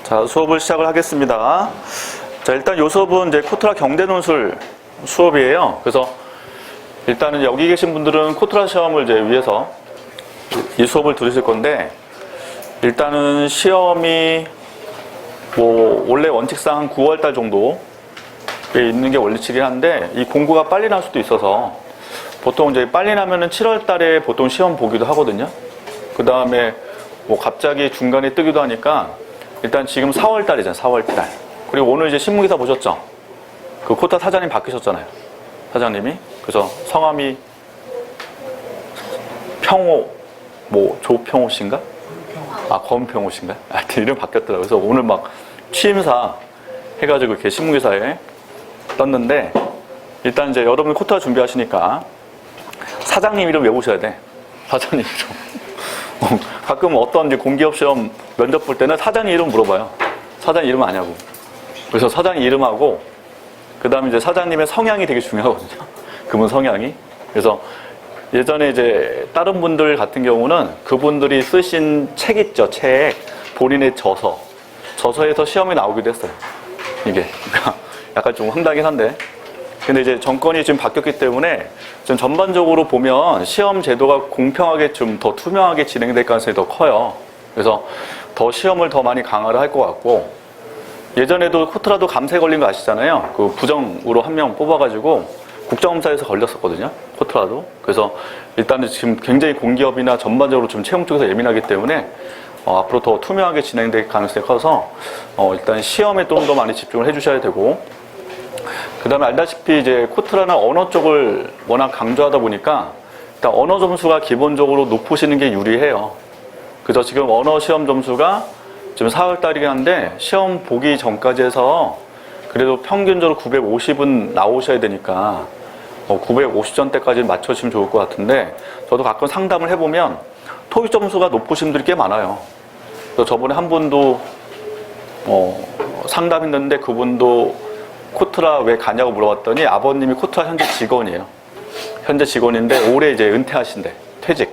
자, 수업을 시작을 하겠습니다. 자, 일단 이 수업은 이제 코트라 경제논술 수업이에요. 그래서 일단은 여기 계신 분들은 코트라 시험을 이제 위해서 이 수업을 들으실 건데, 일단은 시험이 뭐 원래 원칙상 한 9월달 정도에 있는 게 원칙이긴 한데, 이 공고가 빨리 날 수도 있어서 보통 이제 빨리 나면은 7월달에 보통 시험 보기도 하거든요. 그 다음에 뭐 갑자기 중간에 뜨기도 하니까 일단 지금 4월달이잖아요. 4월달. 그리고 오늘 이제 신문기사 보셨죠? 그 코타 사장님 바뀌셨잖아요. 사장님이. 그래서 성함이 평호, 뭐 조평호 씨인가? 아, 권평호 씨인가? 하여튼 이름 바뀌었더라고요. 그래서 오늘 막 취임사 해가지고 이렇게 신문기사에 떴는데, 일단 이제 여러분 코타 준비하시니까 사장님 이름 외우셔야 돼. 사장님 이름. 가끔 어떤 이제 공기업 시험 면접 볼 때는 사장님 이름 물어봐요. 사장님 이름 아냐고. 그래서 사장님 이름하고, 그 다음에 이제 사장님의 성향이 되게 중요하거든요. 그분 성향이. 그래서 예전에 이제 다른 분들 같은 경우는 그분들이 쓰신 책 있죠. 책. 본인의 저서에서 시험이 나오기도 했어요. 이게. 그러니까 약간 좀 황당하긴 한데. 근데 이제 정권이 지금 바뀌었기 때문에 좀 전반적으로 보면 시험 제도가 공평하게 좀 더 투명하게 진행될 가능성이 더 커요. 그래서 더 시험을 더 많이 강화를 할 것 같고, 예전에도 코트라도 감세 걸린 거 아시잖아요. 그 부정으로 한 명 뽑아가지고 국정감사에서 걸렸었거든요. 코트라도. 그래서 일단은 지금 굉장히 공기업이나 전반적으로 좀 채용 쪽에서 예민하기 때문에 앞으로 더 투명하게 진행될 가능성이 커서 일단 시험에 좀 더 많이 집중을 해주셔야 되고, 그 다음에 알다시피 이제 코트라는 언어 쪽을 워낙 강조하다 보니까 일단 언어 점수가 기본적으로 높으시는 게 유리해요. 그래서 지금 언어 시험 점수가 지금 4월달이긴 한데 시험 보기 전까지 해서 그래도 평균적으로 950은 나오셔야 되니까 950점대까지 맞춰주시면 좋을 것 같은데, 저도 가끔 상담을 해보면 토익 점수가 높으신 분들이 꽤 많아요. 그래서 저번에 한 분도 상담했는데 그분도 코트라 왜 가냐고 물어봤더니 아버님이 코트라 현재 직원이에요. 현재 직원인데 올해 이제 은퇴하신대. 퇴직.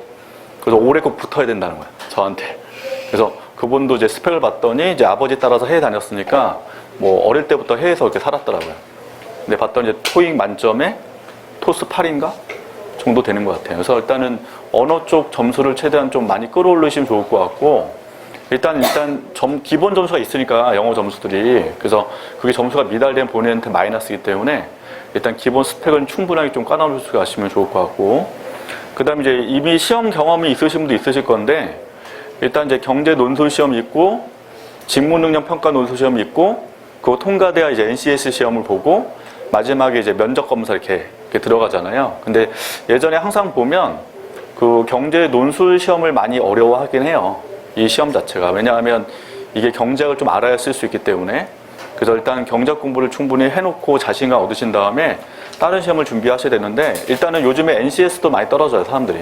그래서 올해 꼭 붙어야 된다는 거야. 저한테. 그래서 그분도 이제 스펙을 봤더니 이제 아버지 따라서 해외 다녔으니까 뭐 어릴 때부터 해외에서 이렇게 살았더라고요. 근데 봤더니 이제 토익 만점에 토스 8인가? 정도 되는 것 같아요. 그래서 일단은 언어 쪽 점수를 최대한 좀 많이 끌어올리시면 좋을 것 같고, 일단 기본 점수가 있으니까 영어 점수들이, 그래서 그게 점수가 미달되면 본인한테 마이너스이기 때문에 일단 기본 스펙은 충분하게 좀 까놓을 수 가시면 좋을 것 같고, 그 다음에 이제 이미 시험 경험이 있으신 분도 있으실 건데, 일단 이제 경제 논술 시험이 있고 직무 능력 평가 논술 시험이 있고, 그거 통과돼야 이제 NCS 시험을 보고 마지막에 이제 면접 검사 이렇게 들어가잖아요. 근데 예전에 항상 보면 그 경제 논술 시험을 많이 어려워하긴 해요. 이 시험 자체가. 왜냐하면 이게 경제학을 좀 알아야 쓸 수 있기 때문에. 그래서 일단 경제학 공부를 충분히 해놓고 자신감 얻으신 다음에 다른 시험을 준비하셔야 되는데, 일단은 요즘에 NCS도 많이 떨어져요, 사람들이.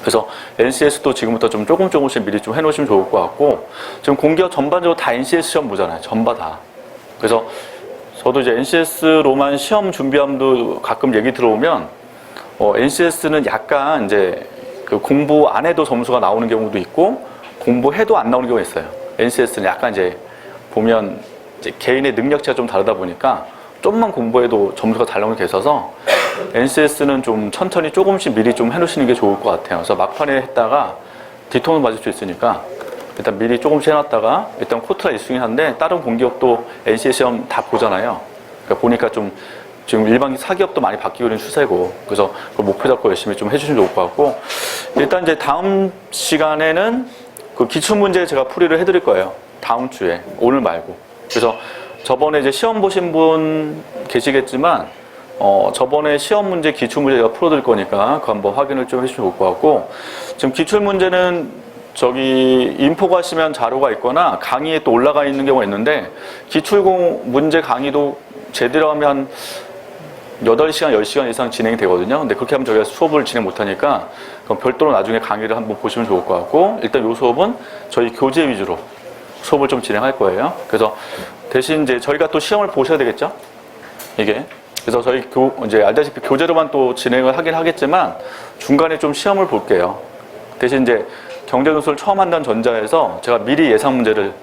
그래서 NCS도 지금부터 좀 조금씩 미리 좀 해놓으시면 좋을 것 같고, 지금 공기업 전반적으로 다 NCS 시험 보잖아요. 전바 다. 그래서 저도 이제 NCS로만 시험 준비함도 가끔 얘기 들어오면, NCS는 약간 이제 그 공부 안 해도 점수가 나오는 경우도 있고, 공부해도 안 나오는 경우가 있어요. NCS는 약간 이제 보면 이제 개인의 능력치가 좀 다르다 보니까 좀만 공부해도 점수가 잘 나오는 게 있어서 NCS는 좀 천천히 조금씩 미리 좀 해놓으시는 게 좋을 것 같아요. 그래서 막판에 했다가 뒤통수 맞을 수 있으니까 일단 미리 조금씩 해놨다가, 일단 코트라 1순위 한데 다른 공기업도 NCS 시험 다 보잖아요. 그러니까 보니까 좀 지금 일반 사기업도 많이 바뀌고 있는 추세고, 그래서 그걸 목표 잡고 열심히 좀 해주시면 좋을 것 같고, 일단 이제 다음 시간에는 그 기출문제 제가 풀이를 해드릴 거예요. 다음 주에. 오늘 말고. 그래서 저번에 이제 시험 보신 분 계시겠지만, 저번에 시험 문제, 기출문제 제가 풀어드릴 거니까 그거 한번 확인을 좀 해주시면 좋을 것 같고, 지금 기출문제는 저기 인포 가시면 자료가 있거나 강의에 또 올라가 있는 경우가 있는데, 기출공 문제 강의도 제대로 하면 한 8시간, 10시간 이상 진행이 되거든요. 근데 그렇게 하면 저희가 수업을 진행 못하니까 그럼 별도로 나중에 강의를 한번 보시면 좋을 것 같고, 일단 이 수업은 저희 교재 위주로 수업을 좀 진행할 거예요. 그래서 대신 이제 저희가 또 시험을 보셔야 되겠죠? 이게. 그래서 저희 이제 알다시피 교재로만 또 진행을 하긴 하겠지만 중간에 좀 시험을 볼게요. 대신 이제 경제논술 처음 한다는 전자에서 제가 미리 예상 문제를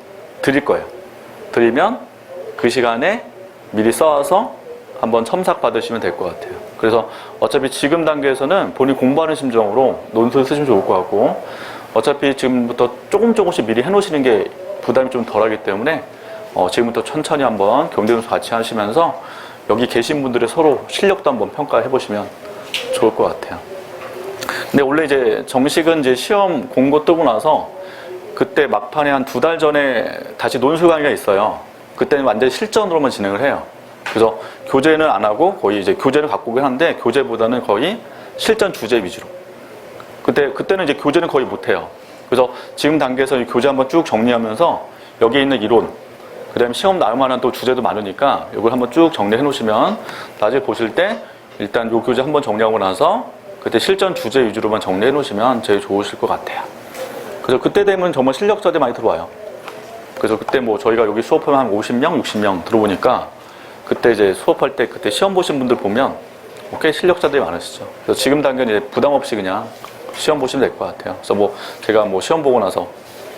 드릴 거예요. 드리면 그 시간에 미리 써와서 한번 첨삭 받으시면 될 것 같아요. 그래서 어차피 지금 단계에서는 본인 공부하는 심정으로 논술 쓰시면 좋을 것 같고, 어차피 지금부터 조금씩 미리 해놓으시는 게 부담이 좀 덜하기 때문에 지금부터 천천히 한번 경제논술 같이 하시면서 여기 계신 분들의 서로 실력도 한번 평가해 보시면 좋을 것 같아요. 근데 원래 이제 정식은 이제 시험 공고 뜨고 나서 그때 막판에 한 2달 전에 다시 논술 강의가 있어요. 그때는 완전히 실전으로만 진행을 해요. 그래서 교재는 안 하고 거의 이제 교재를 갖고 오긴 한데 교재보다는 거의 실전 주제 위주로. 그때는 이제 교재는 거의 못 해요. 그래서 지금 단계에서 이 교재 한번 쭉 정리하면서 여기에 있는 이론, 그 다음에 시험 나올 만한 또 주제도 많으니까 이걸 한번 쭉 정리해 놓으시면 나중에 보실 때 일단 요 교재 한번 정리하고 나서 그때 실전 주제 위주로만 정리해 놓으시면 제일 좋으실 것 같아요. 그래서 그때 되면 정말 실력자들 많이 들어와요. 그래서 그때 뭐 저희가 여기 수업하면 한 50명, 60명 들어오니까 그때 이제 수업할 때 그때 시험 보신 분들 보면 꽤 실력자들이 많으시죠. 그래서 지금 단계는 이제 부담 없이 그냥 시험 보시면 될 것 같아요. 그래서 뭐 제가 뭐 시험 보고 나서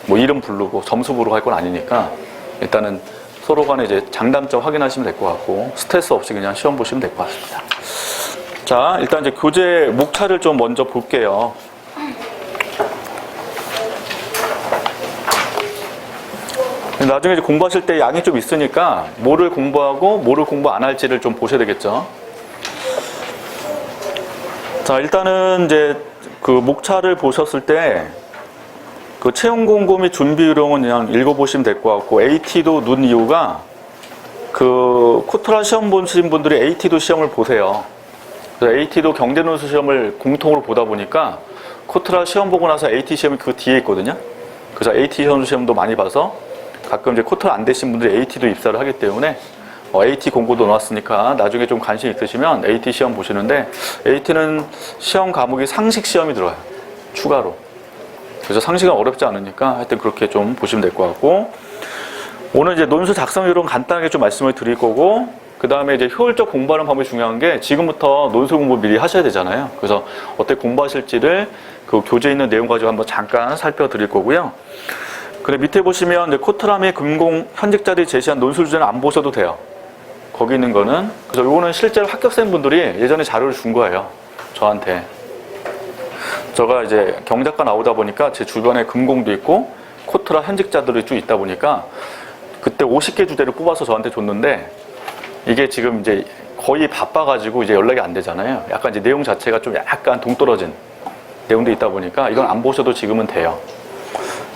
뭐 이름 부르고 점수 부르고 할 건 아니니까 일단은 서로 간에 이제 장단점 확인하시면 될 것 같고 스트레스 없이 그냥 시험 보시면 될 것 같습니다. 자, 일단 이제 교재 목차를 좀 먼저 볼게요. 나중에 이제 공부하실 때 양이 좀 있으니까 뭐를 공부하고 뭐를 공부 안 할지를 좀 보셔야 되겠죠. 자, 일단은 이제 그 목차를 보셨을 때 그 채용 공고 및 준비 요령은 그냥 읽어보시면 될 것 같고, AT도 넣은 이유가 그 코트라 시험 보신 분들이 AT도 시험을 보세요. 그래서 AT도 경제논술 시험을 공통으로 보다 보니까 코트라 시험 보고 나서 AT 시험이 그 뒤에 있거든요. 그래서 AT 시험도 많이 봐서 가끔 이제 코트라 안 되신 분들이 AT도 입사를 하기 때문에 AT 공고도 나왔으니까 나중에 좀 관심 있으시면 AT 시험 보시는데, AT는 시험 과목이 상식 시험이 들어요. 추가로. 그래서 상식은 어렵지 않으니까 하여튼 그렇게 좀 보시면 될 것 같고, 오늘 이제 논술 작성 요령 간단하게 좀 말씀을 드릴 거고, 그 다음에 이제 효율적 공부하는 방법이 중요한 게 지금부터 논술 공부 미리 하셔야 되잖아요. 그래서 어떻게 공부하실지를 그 교재에 있는 내용 가지고 한번 잠깐 살펴드릴 거고요. 그래 밑에 보시면 이제 코트라 및 금공 현직자들이 제시한 논술 주제는 안 보셔도 돼요. 거기 있는 거는. 그래서 요거는 실제로 합격생분들이 예전에 자료를 준 거예요. 저한테. 제가 이제 경작가 나오다 보니까 제 주변에 금공도 있고 코트라 현직자들이 쭉 있다 보니까 그때 50개 주제를 뽑아서 저한테 줬는데, 이게 지금 이제 거의 바빠가지고 이제 연락이 안 되잖아요. 약간 이제 내용 자체가 좀 약간 동떨어진 내용도 있다 보니까 이건 안 보셔도 지금은 돼요.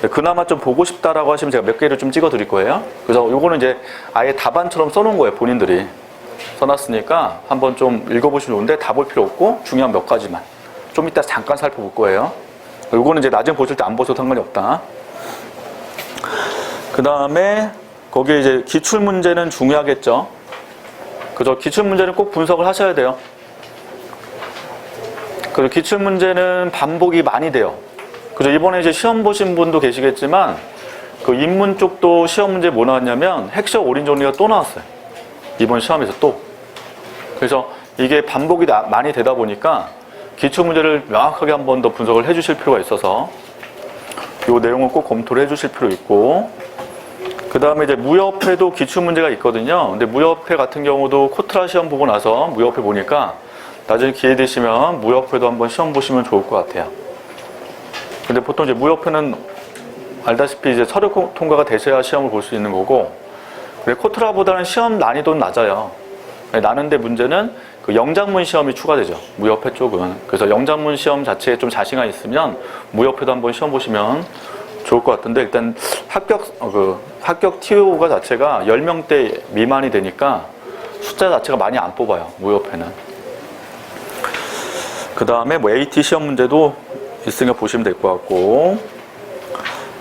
그나마 좀 보고 싶다라고 하시면 제가 몇 개를 좀 찍어 드릴 거예요. 그래서 요거는 이제 아예 답안처럼 써놓은 거예요. 본인들이 써놨으니까 한번 좀 읽어보시면 좋은데 다 볼 필요 없고 중요한 몇 가지만 좀 이따 잠깐 살펴볼 거예요. 요거는 이제 나중에 보실 때 안 보셔도 상관이 없다. 그 다음에 거기에 이제 기출문제는 중요하겠죠. 그죠? 기출문제는 꼭 분석을 하셔야 돼요. 그리고 기출문제는 반복이 많이 돼요. 그죠? 이번에 이제 시험 보신 분도 계시겠지만 그 인문 쪽도 시험 문제 뭐 나왔냐면 핵심 올인 정리가 또 나왔어요. 이번 시험에서 또. 그래서 이게 반복이 많이 되다 보니까 기출문제를 명확하게 한 번 더 분석을 해 주실 필요가 있어서 이 내용을 꼭 검토를 해 주실 필요 있고, 그 다음에 이제 무협회도 기출문제가 있거든요. 근데 무협회 같은 경우도 코트라 시험 보고 나서 무협회 보니까 나중에 기회 되시면 무협회도 한번 시험 보시면 좋을 것 같아요. 근데 보통 이제 무협회는 알다시피 이제 서류 통과가 되셔야 시험을 볼 수 있는 거고, 근데 코트라보다는 시험 난이도는 낮아요. 나는데 문제는 그 영작문 시험이 추가되죠. 무협회 쪽은. 그래서 영작문 시험 자체에 좀 자신감 있으면 무협회도 한번 시험 보시면 좋을 것 같은데, 일단 합격 TO가 자체가 10명대 미만이 되니까 숫자 자체가 많이 안 뽑아요. 무협회는. 그 다음에 뭐 AT 시험 문제도 있으니까 보시면 될 것 같고,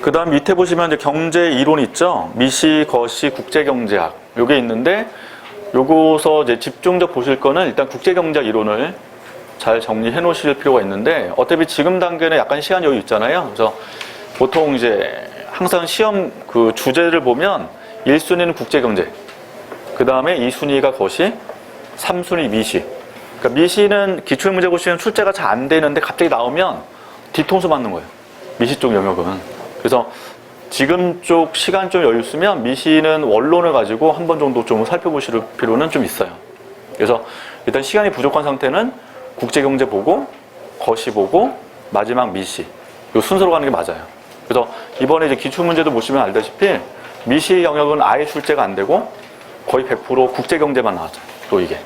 그 다음 밑에 보시면 이제 경제 이론 있죠. 미시, 거시, 국제경제학 요게 있는데, 요거서 이제 집중적 보실 거는 일단 국제경제학 이론을 잘 정리해 놓으실 필요가 있는데, 어차피 지금 단계는 약간 시간 여유 있잖아요. 그래서 보통 이제 항상 시험 그 주제를 보면 1순위는 국제경제, 그 다음에 2순위가 거시, 3순위 미시. 그러니까 미시는 기출문제 보시면 출제가 잘 안 되는데 갑자기 나오면 뒤통수 맞는 거예요. 미시 쪽 영역은. 그래서 지금 쪽 시간 좀 여유 있으면 미시는 원론을 가지고 한 번 정도 좀 살펴보실 필요는 좀 있어요. 그래서 일단 시간이 부족한 상태는 국제경제 보고, 거시 보고, 마지막 미시. 이 순서로 가는 게 맞아요. 그래서 이번에 이제 기출문제도 보시면 알다시피 미시 영역은 아예 출제가 안 되고 거의 100% 국제경제만 나왔죠. 또 이게.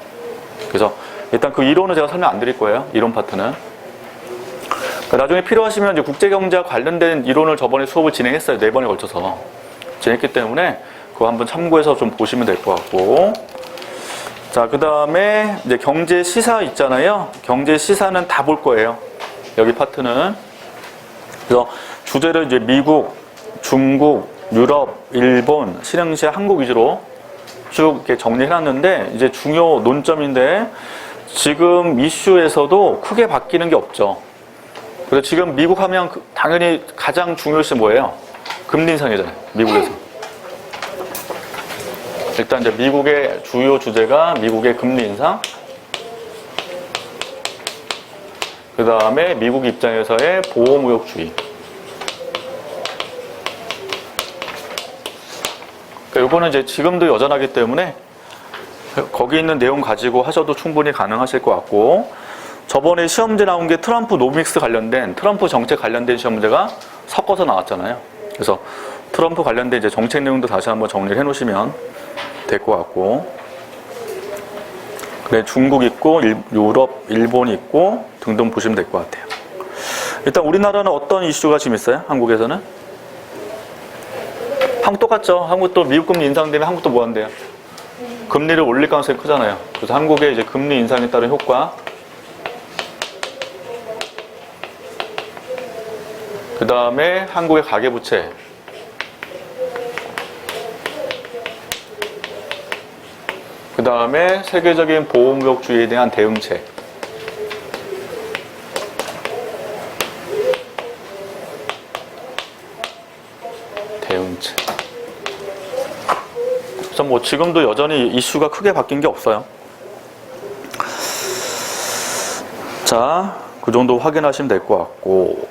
그래서 일단 그 이론은 제가 설명 안 드릴 거예요. 이론 파트는. 나중에 필요하시면 이제 국제경제와 관련된 이론을 저번에 수업을 진행했어요. 4번에 걸쳐서. 진행했기 때문에 그거 한번 참고해서 좀 보시면 될 것 같고. 자, 그 다음에 이제 경제 시사 있잖아요. 경제 시사는 다 볼 거예요. 여기 파트는. 그래서 주제를 이제 미국, 중국, 유럽, 일본, 신흥시아, 한국 위주로 쭉 이렇게 정리해놨는데 이제 중요 논점인데 지금 이슈에서도 크게 바뀌는 게 없죠. 그래서 지금 미국 하면 당연히 가장 중요시 뭐예요? 금리 인상이잖아요. 미국에서. 일단 이제 미국의 주요 주제가 미국의 금리 인상. 그 다음에 미국 입장에서의 보호무역주의. 요거는 이제 지금도 여전하기 때문에 거기 있는 내용 가지고 하셔도 충분히 가능하실 것 같고, 저번에 시험 문제 나온 게 트럼프 노믹스 관련된, 트럼프 정책 관련된 시험 문제가 섞어서 나왔잖아요. 그래서 트럼프 관련된 이제 정책 내용도 다시 한번 정리를 해 놓으시면 될 것 같고, 그래, 중국 있고, 유럽, 일본 있고, 등등 보시면 될 것 같아요. 일단 우리나라는 어떤 이슈가 지금 있어요? 한국에서는? 한국 똑같죠. 한국도 미국 금리 인상되면 한국도 뭐 한대요? 금리를 올릴 가능성이 크잖아요. 그래서 한국의 이제 금리 인상에 따른 효과. 그 다음에 한국의 가계부채. 그 다음에 세계적인 보호무역주의에 대한 대응책. 그래서 뭐 지금도 여전히 이슈가 크게 바뀐 게 없어요. 자, 그 정도 확인하시면 될 것 같고,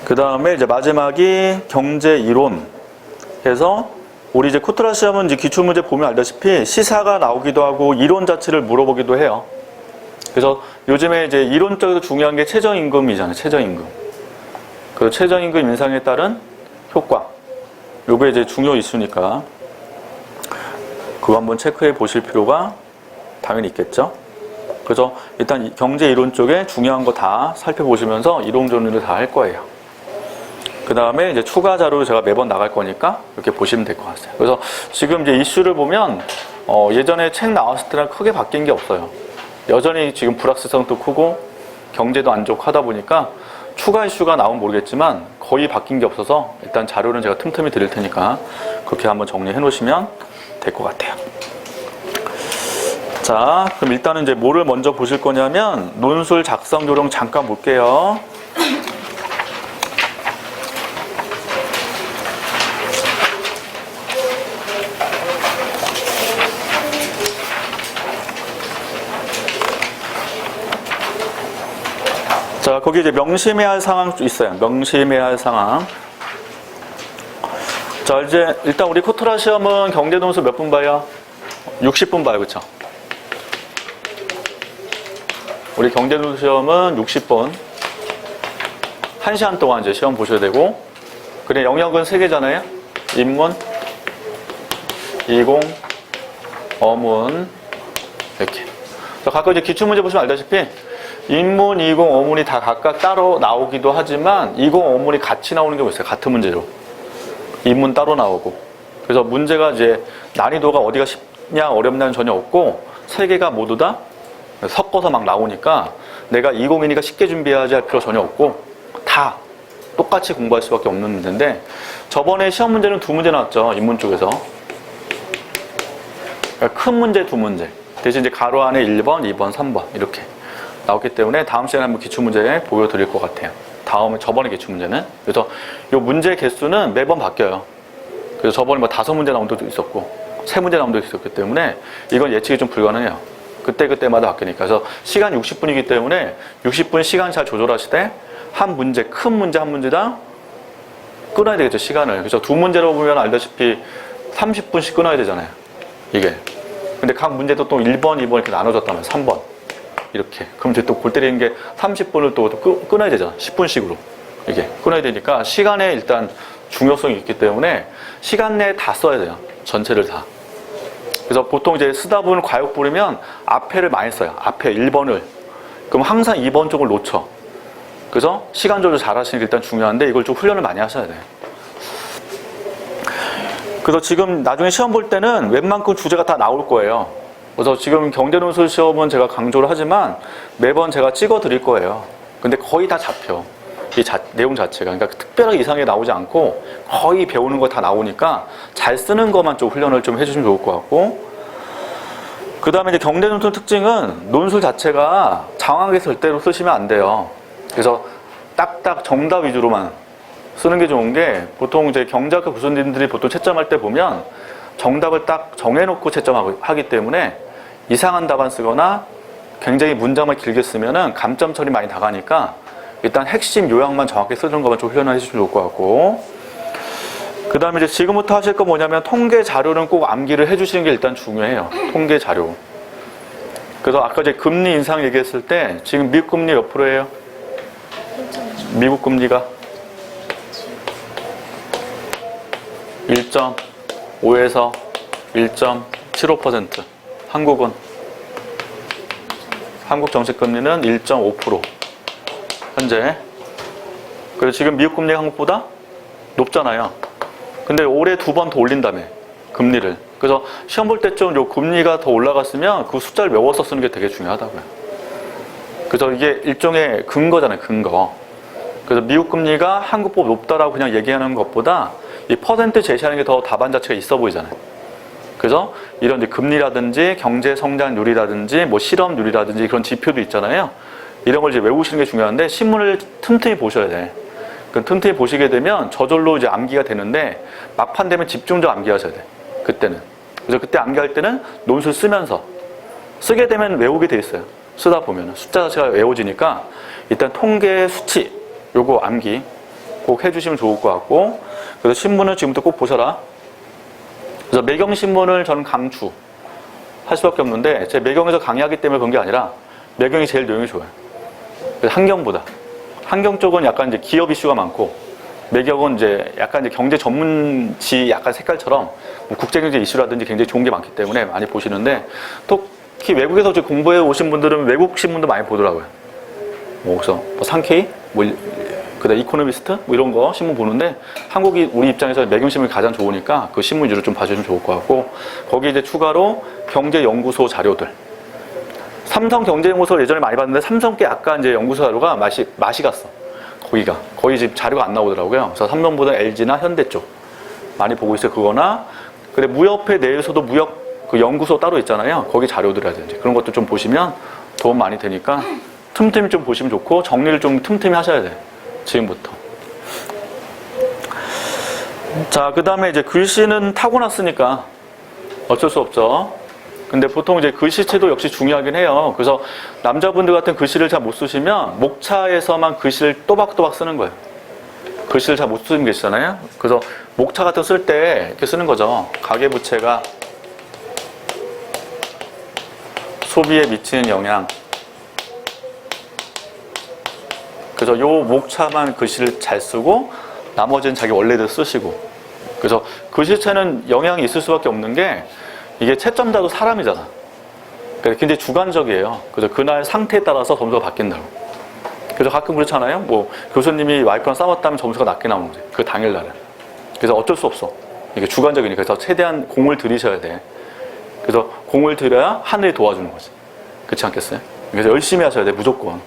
그 다음에 이제 마지막이 경제 이론 해서 우리 이제 코트라 시험은 이제 기출문제 보면 알다시피 시사가 나오기도 하고 이론 자체를 물어보기도 해요. 그래서 요즘에 이제 이론적으로 중요한 게 최저임금이잖아요. 최저임금. 그 최저임금 인상에 따른 효과. 요게 이제 중요 이슈니까 그거 한번 체크해 보실 필요가 당연히 있겠죠. 그래서 일단 경제 이론 쪽에 중요한 거 다 살펴보시면서 이론 정리를 다 할 거예요. 그 다음에 이제 추가 자료를 제가 매번 나갈 거니까 이렇게 보시면 될 것 같아요. 그래서 지금 이제 이슈를 보면 예전에 책 나왔을 때랑 크게 바뀐 게 없어요. 여전히 지금 불확실성도 크고 경제도 안 좋고 하다 보니까 추가 이슈가 나오면 모르겠지만 거의 바뀐 게 없어서 일단 자료는 제가 틈틈이 드릴 테니까 그렇게 한번 정리해 놓으시면 될 것 같아요. 자, 그럼 일단은 이제 뭐를 먼저 보실 거냐면 논술 작성 요령 잠깐 볼게요. 자, 거기 이제 명심해야 할 상황 있어요. 명심해야 할 상황. 자, 이제 일단 우리 코트라 시험은 경제 논술 몇 분 봐요? 60분 봐요. 그쵸? 우리 경제 논술 시험은 60분. 1시간 동안 이제 시험 보셔야 되고, 그래, 영역은 3개잖아요. 인문, 이공, 어문, 이렇게. 각각 이제 기출문제 보시면 알다시피 인문, 이공, 어문이 다 각각 따로 나오기도 하지만 이공, 어문이 같이 나오는 경우가 있어요. 같은 문제로. 인문 따로 나오고. 그래서 문제가 이제 난이도가 어디가 쉽냐 어렵냐는 전혀 없고 3개가 모두 다 섞어서 막 나오니까 내가 이공이니까 쉽게 준비해야지 할 필요 전혀 없고 다 똑같이 공부할 수밖에 없는 문제인데, 저번에 시험 문제는 2문제 나왔죠. 인문 쪽에서. 그러니까 큰 문제 2문제. 대신 이제 가로 안에 1번, 2번, 3번 이렇게 나왔기 때문에 다음 시간에 한번 기출문제 보여드릴 것 같아요. 다음에 저번에 기출문제는. 그래서 이 문제 개수는 매번 바뀌어요. 그래서 저번에 뭐 5문제 나온 적도 있었고 3문제 나온 적도 있었기 때문에 이건 예측이 좀 불가능해요. 그때마다 바뀌니까. 그래서 시간 60분이기 때문에 60분 시간 잘 조절하시되 한 문제, 큰 문제 한 문제당 끊어야 되겠죠, 시간을. 그래서 두 문제로 보면 알다시피 30분씩 끊어야 되잖아요, 이게. 근데 각 문제도 또 1번, 2번 이렇게 나눠졌다면 3번 이렇게. 그럼 이제 또 골 때리는 게 30분을 또 끊어야 되잖아, 10분씩으로. 이게 끊어야 되니까 시간에 일단 중요성이 있기 때문에 시간 내에 다 써야 돼요, 전체를 다. 그래서 보통 이제 쓰다 보면 과욕 부리면 앞에를 많이 써요, 앞에 1번을. 그럼 항상 2번 쪽을 놓쳐. 그래서 시간 조절 잘 하시는 게 일단 중요한데 이걸 좀 훈련을 많이 하셔야 돼요. 그래서 지금 나중에 시험 볼 때는 웬만큼 주제가 다 나올 거예요. 그래서 지금 경제논술 시험은 제가 강조를 하지만 매번 제가 찍어 드릴 거예요. 근데 거의 다 잡혀, 이 내용 자체가. 그러니까 특별하게 이상하게 나오지 않고 거의 배우는 거 다 나오니까 잘 쓰는 것만 좀 훈련을 좀 해주시면 좋을 것 같고, 그 다음에 이제 경제논술 특징은 논술 자체가 장황하게 절대로 쓰시면 안 돼요. 그래서 딱딱 정답 위주로만 쓰는 게 좋은 게, 보통 이제 경제학과 교수님들이 보통 채점할 때 보면 정답을 딱 정해놓고 채점하기 때문에 이상한 답안 쓰거나 굉장히 문장을 길게 쓰면은 감점 처리 많이 나가니까 일단 핵심 요약만 정확히 쓰는 것만 좀 훈련을 해주시면 좋을 것 같고, 그 다음에 이제 지금부터 하실 거 뭐냐면 통계 자료는 꼭 암기를 해주시는 게 일단 중요해요. 통계 자료. 그래서 아까 이제 금리 인상 얘기했을 때 지금 미국 금리 몇 프로예요? 미국 금리가 1.5에서 1.75%. 한국은? 한국 정책 금리는 1.5% 현재. 그래서 지금 미국 금리가 한국보다 높잖아요. 근데 올해 2번 더 올린다며, 금리를. 그래서 시험 볼 때쯤 요 금리가 더 올라갔으면 그 숫자를 외워서 쓰는 게 되게 중요하다고요. 그래서 이게 일종의 근거잖아요, 근거. 그래서 미국 금리가 한국보다 높다라고 그냥 얘기하는 것보다 이 퍼센트 제시하는 게 더 답안 자체가 있어 보이잖아요. 그래서 이런 이제 금리라든지 경제 성장률이라든지 뭐 실업률이라든지 그런 지표도 있잖아요. 이런 걸 이제 외우시는 게 중요한데 신문을 틈틈이 보셔야 돼. 그 틈틈이 보시게 되면 저절로 이제 암기가 되는데 막판 되면 집중적 암기하셔야 돼, 그때는. 그래서 그때 암기할 때는 논술 쓰면서 쓰게 되면 외우게 돼 있어요. 쓰다 보면 숫자 자체가 외워지니까 일단 통계 수치 요거 암기 꼭 해주시면 좋을 것 같고, 그래서 신문을 지금부터 꼭 보셔라. 그래서 매경신문을 저는 강추할 수밖에 없는데, 제 매경에서 강의하기 때문에 그런 게 아니라 매경이 제일 내용이 좋아요. 그래서 한경보다. 한경 쪽은 약간 이제 기업 이슈가 많고, 매경은 이제 약간 이제 경제 전문지 약간 색깔처럼 뭐 국제경제 이슈라든지 굉장히 좋은 게 많기 때문에 많이 보시는데, 특히 외국에서 공부해 오신 분들은 외국 신문도 많이 보더라고요. 뭐 그래서 뭐 상케이, 뭐 그다음 이코노미스트 뭐 이런 거 신문 보는데, 한국이 우리 입장에서 매경신문이 가장 좋으니까 그 신문 위주로 좀 봐주시면 좋을 것 같고, 거기 이제 추가로 경제연구소 자료들. 삼성경제연구소 예전에 많이 봤는데 삼성께 약간 이제 연구소 자료가 맛이 갔어. 거기가 거의 지금 자료가 안 나오더라고요. 그래서 삼성보다 LG나 현대 쪽 많이 보고 있어요. 그거나, 근데 무역회 내에서도 무역 그 연구소 따로 있잖아요. 거기 자료들이라든지 그런 것도 좀 보시면 도움 많이 되니까 틈틈이 좀 보시면 좋고, 정리를 좀 틈틈이 하셔야 돼, 지금부터. 자, 그 다음에 이제 글씨는 타고났으니까 어쩔 수 없죠. 근데 보통 이제 글씨체도 역시 중요하긴 해요. 그래서 남자분들 같은 글씨를 잘 못 쓰시면 목차에서만 글씨를 또박또박 쓰는 거예요. 글씨를 잘 못 쓰는 게 있잖아요. 그래서 목차 같은 거 쓸 때 이렇게 쓰는 거죠. 가계부채가 소비에 미치는 영향. 그래서 요 목차만 글씨를 잘 쓰고 나머지는 자기 원래대로 쓰시고. 그래서 글씨체는 영향이 있을 수밖에 없는 게, 이게 채점자도 사람이잖아. 그러니까 굉장히 주관적이에요. 그래서 그날 상태에 따라서 점수가 바뀐다고. 그래서 가끔 그렇잖아요. 뭐 교수님이 와이프랑 싸웠다면 점수가 낮게 나오는 거지, 그 당일날은. 그래서 어쩔 수 없어. 이게 주관적이니까. 그래서 최대한 공을 들이셔야 돼. 그래서 공을 들여야 하늘이 도와주는 거지. 그렇지 않겠어요? 그래서 열심히 하셔야 돼, 무조건.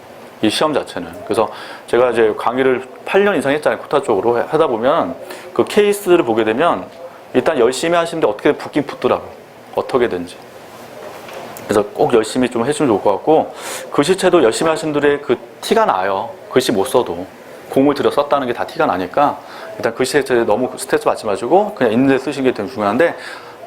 이 시험 자체는. 그래서 제가 이제 강의를 8년 이상 했잖아요. 코타 쪽으로 하다 보면 그 케이스를 보게 되면 일단 열심히 하시는데 어떻게 붙긴 붙더라고요. 어떻게든지. 그래서 꼭 열심히 좀 해주면 좋을 것 같고, 글씨체도 열심히 하신 분들의 그 티가 나요. 글씨 못 써도. 공을 들여 썼다는 게 다 티가 나니까 일단 글씨체 너무 스트레스 받지 마시고 그냥 있는 데 쓰시는 게 되게 중요한데,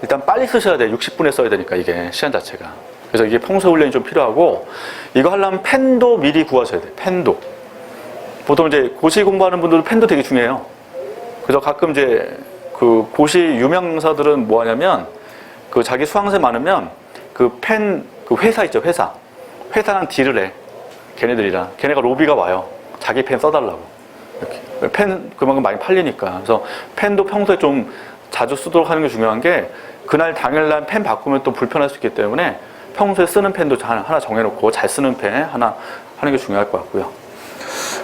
일단 빨리 쓰셔야 돼요. 60분에 써야 되니까, 이게 시간 자체가. 그래서 이게 평소 훈련이 좀 필요하고, 이거 하려면 펜도 미리 구하셔야 돼요. 펜도. 보통 이제 고시 공부하는 분들도 펜도 되게 중요해요. 그래서 가끔 이제 그 고시 유명 강사들은 뭐 하냐면 그 자기 수강생 많으면 그 회사 있죠, 회사랑 딜을 해. 걔네가 로비가 와요. 자기 펜 써달라고. 이렇게. 펜 그만큼 많이 팔리니까. 그래서 펜도 평소에 좀 자주 쓰도록 하는 게 중요한 게 그날 당일날 펜 바꾸면 또 불편할 수 있기 때문에 평소에 쓰는 펜도 하나 정해놓고 잘 쓰는 펜 하나 하는 게 중요할 것 같고요.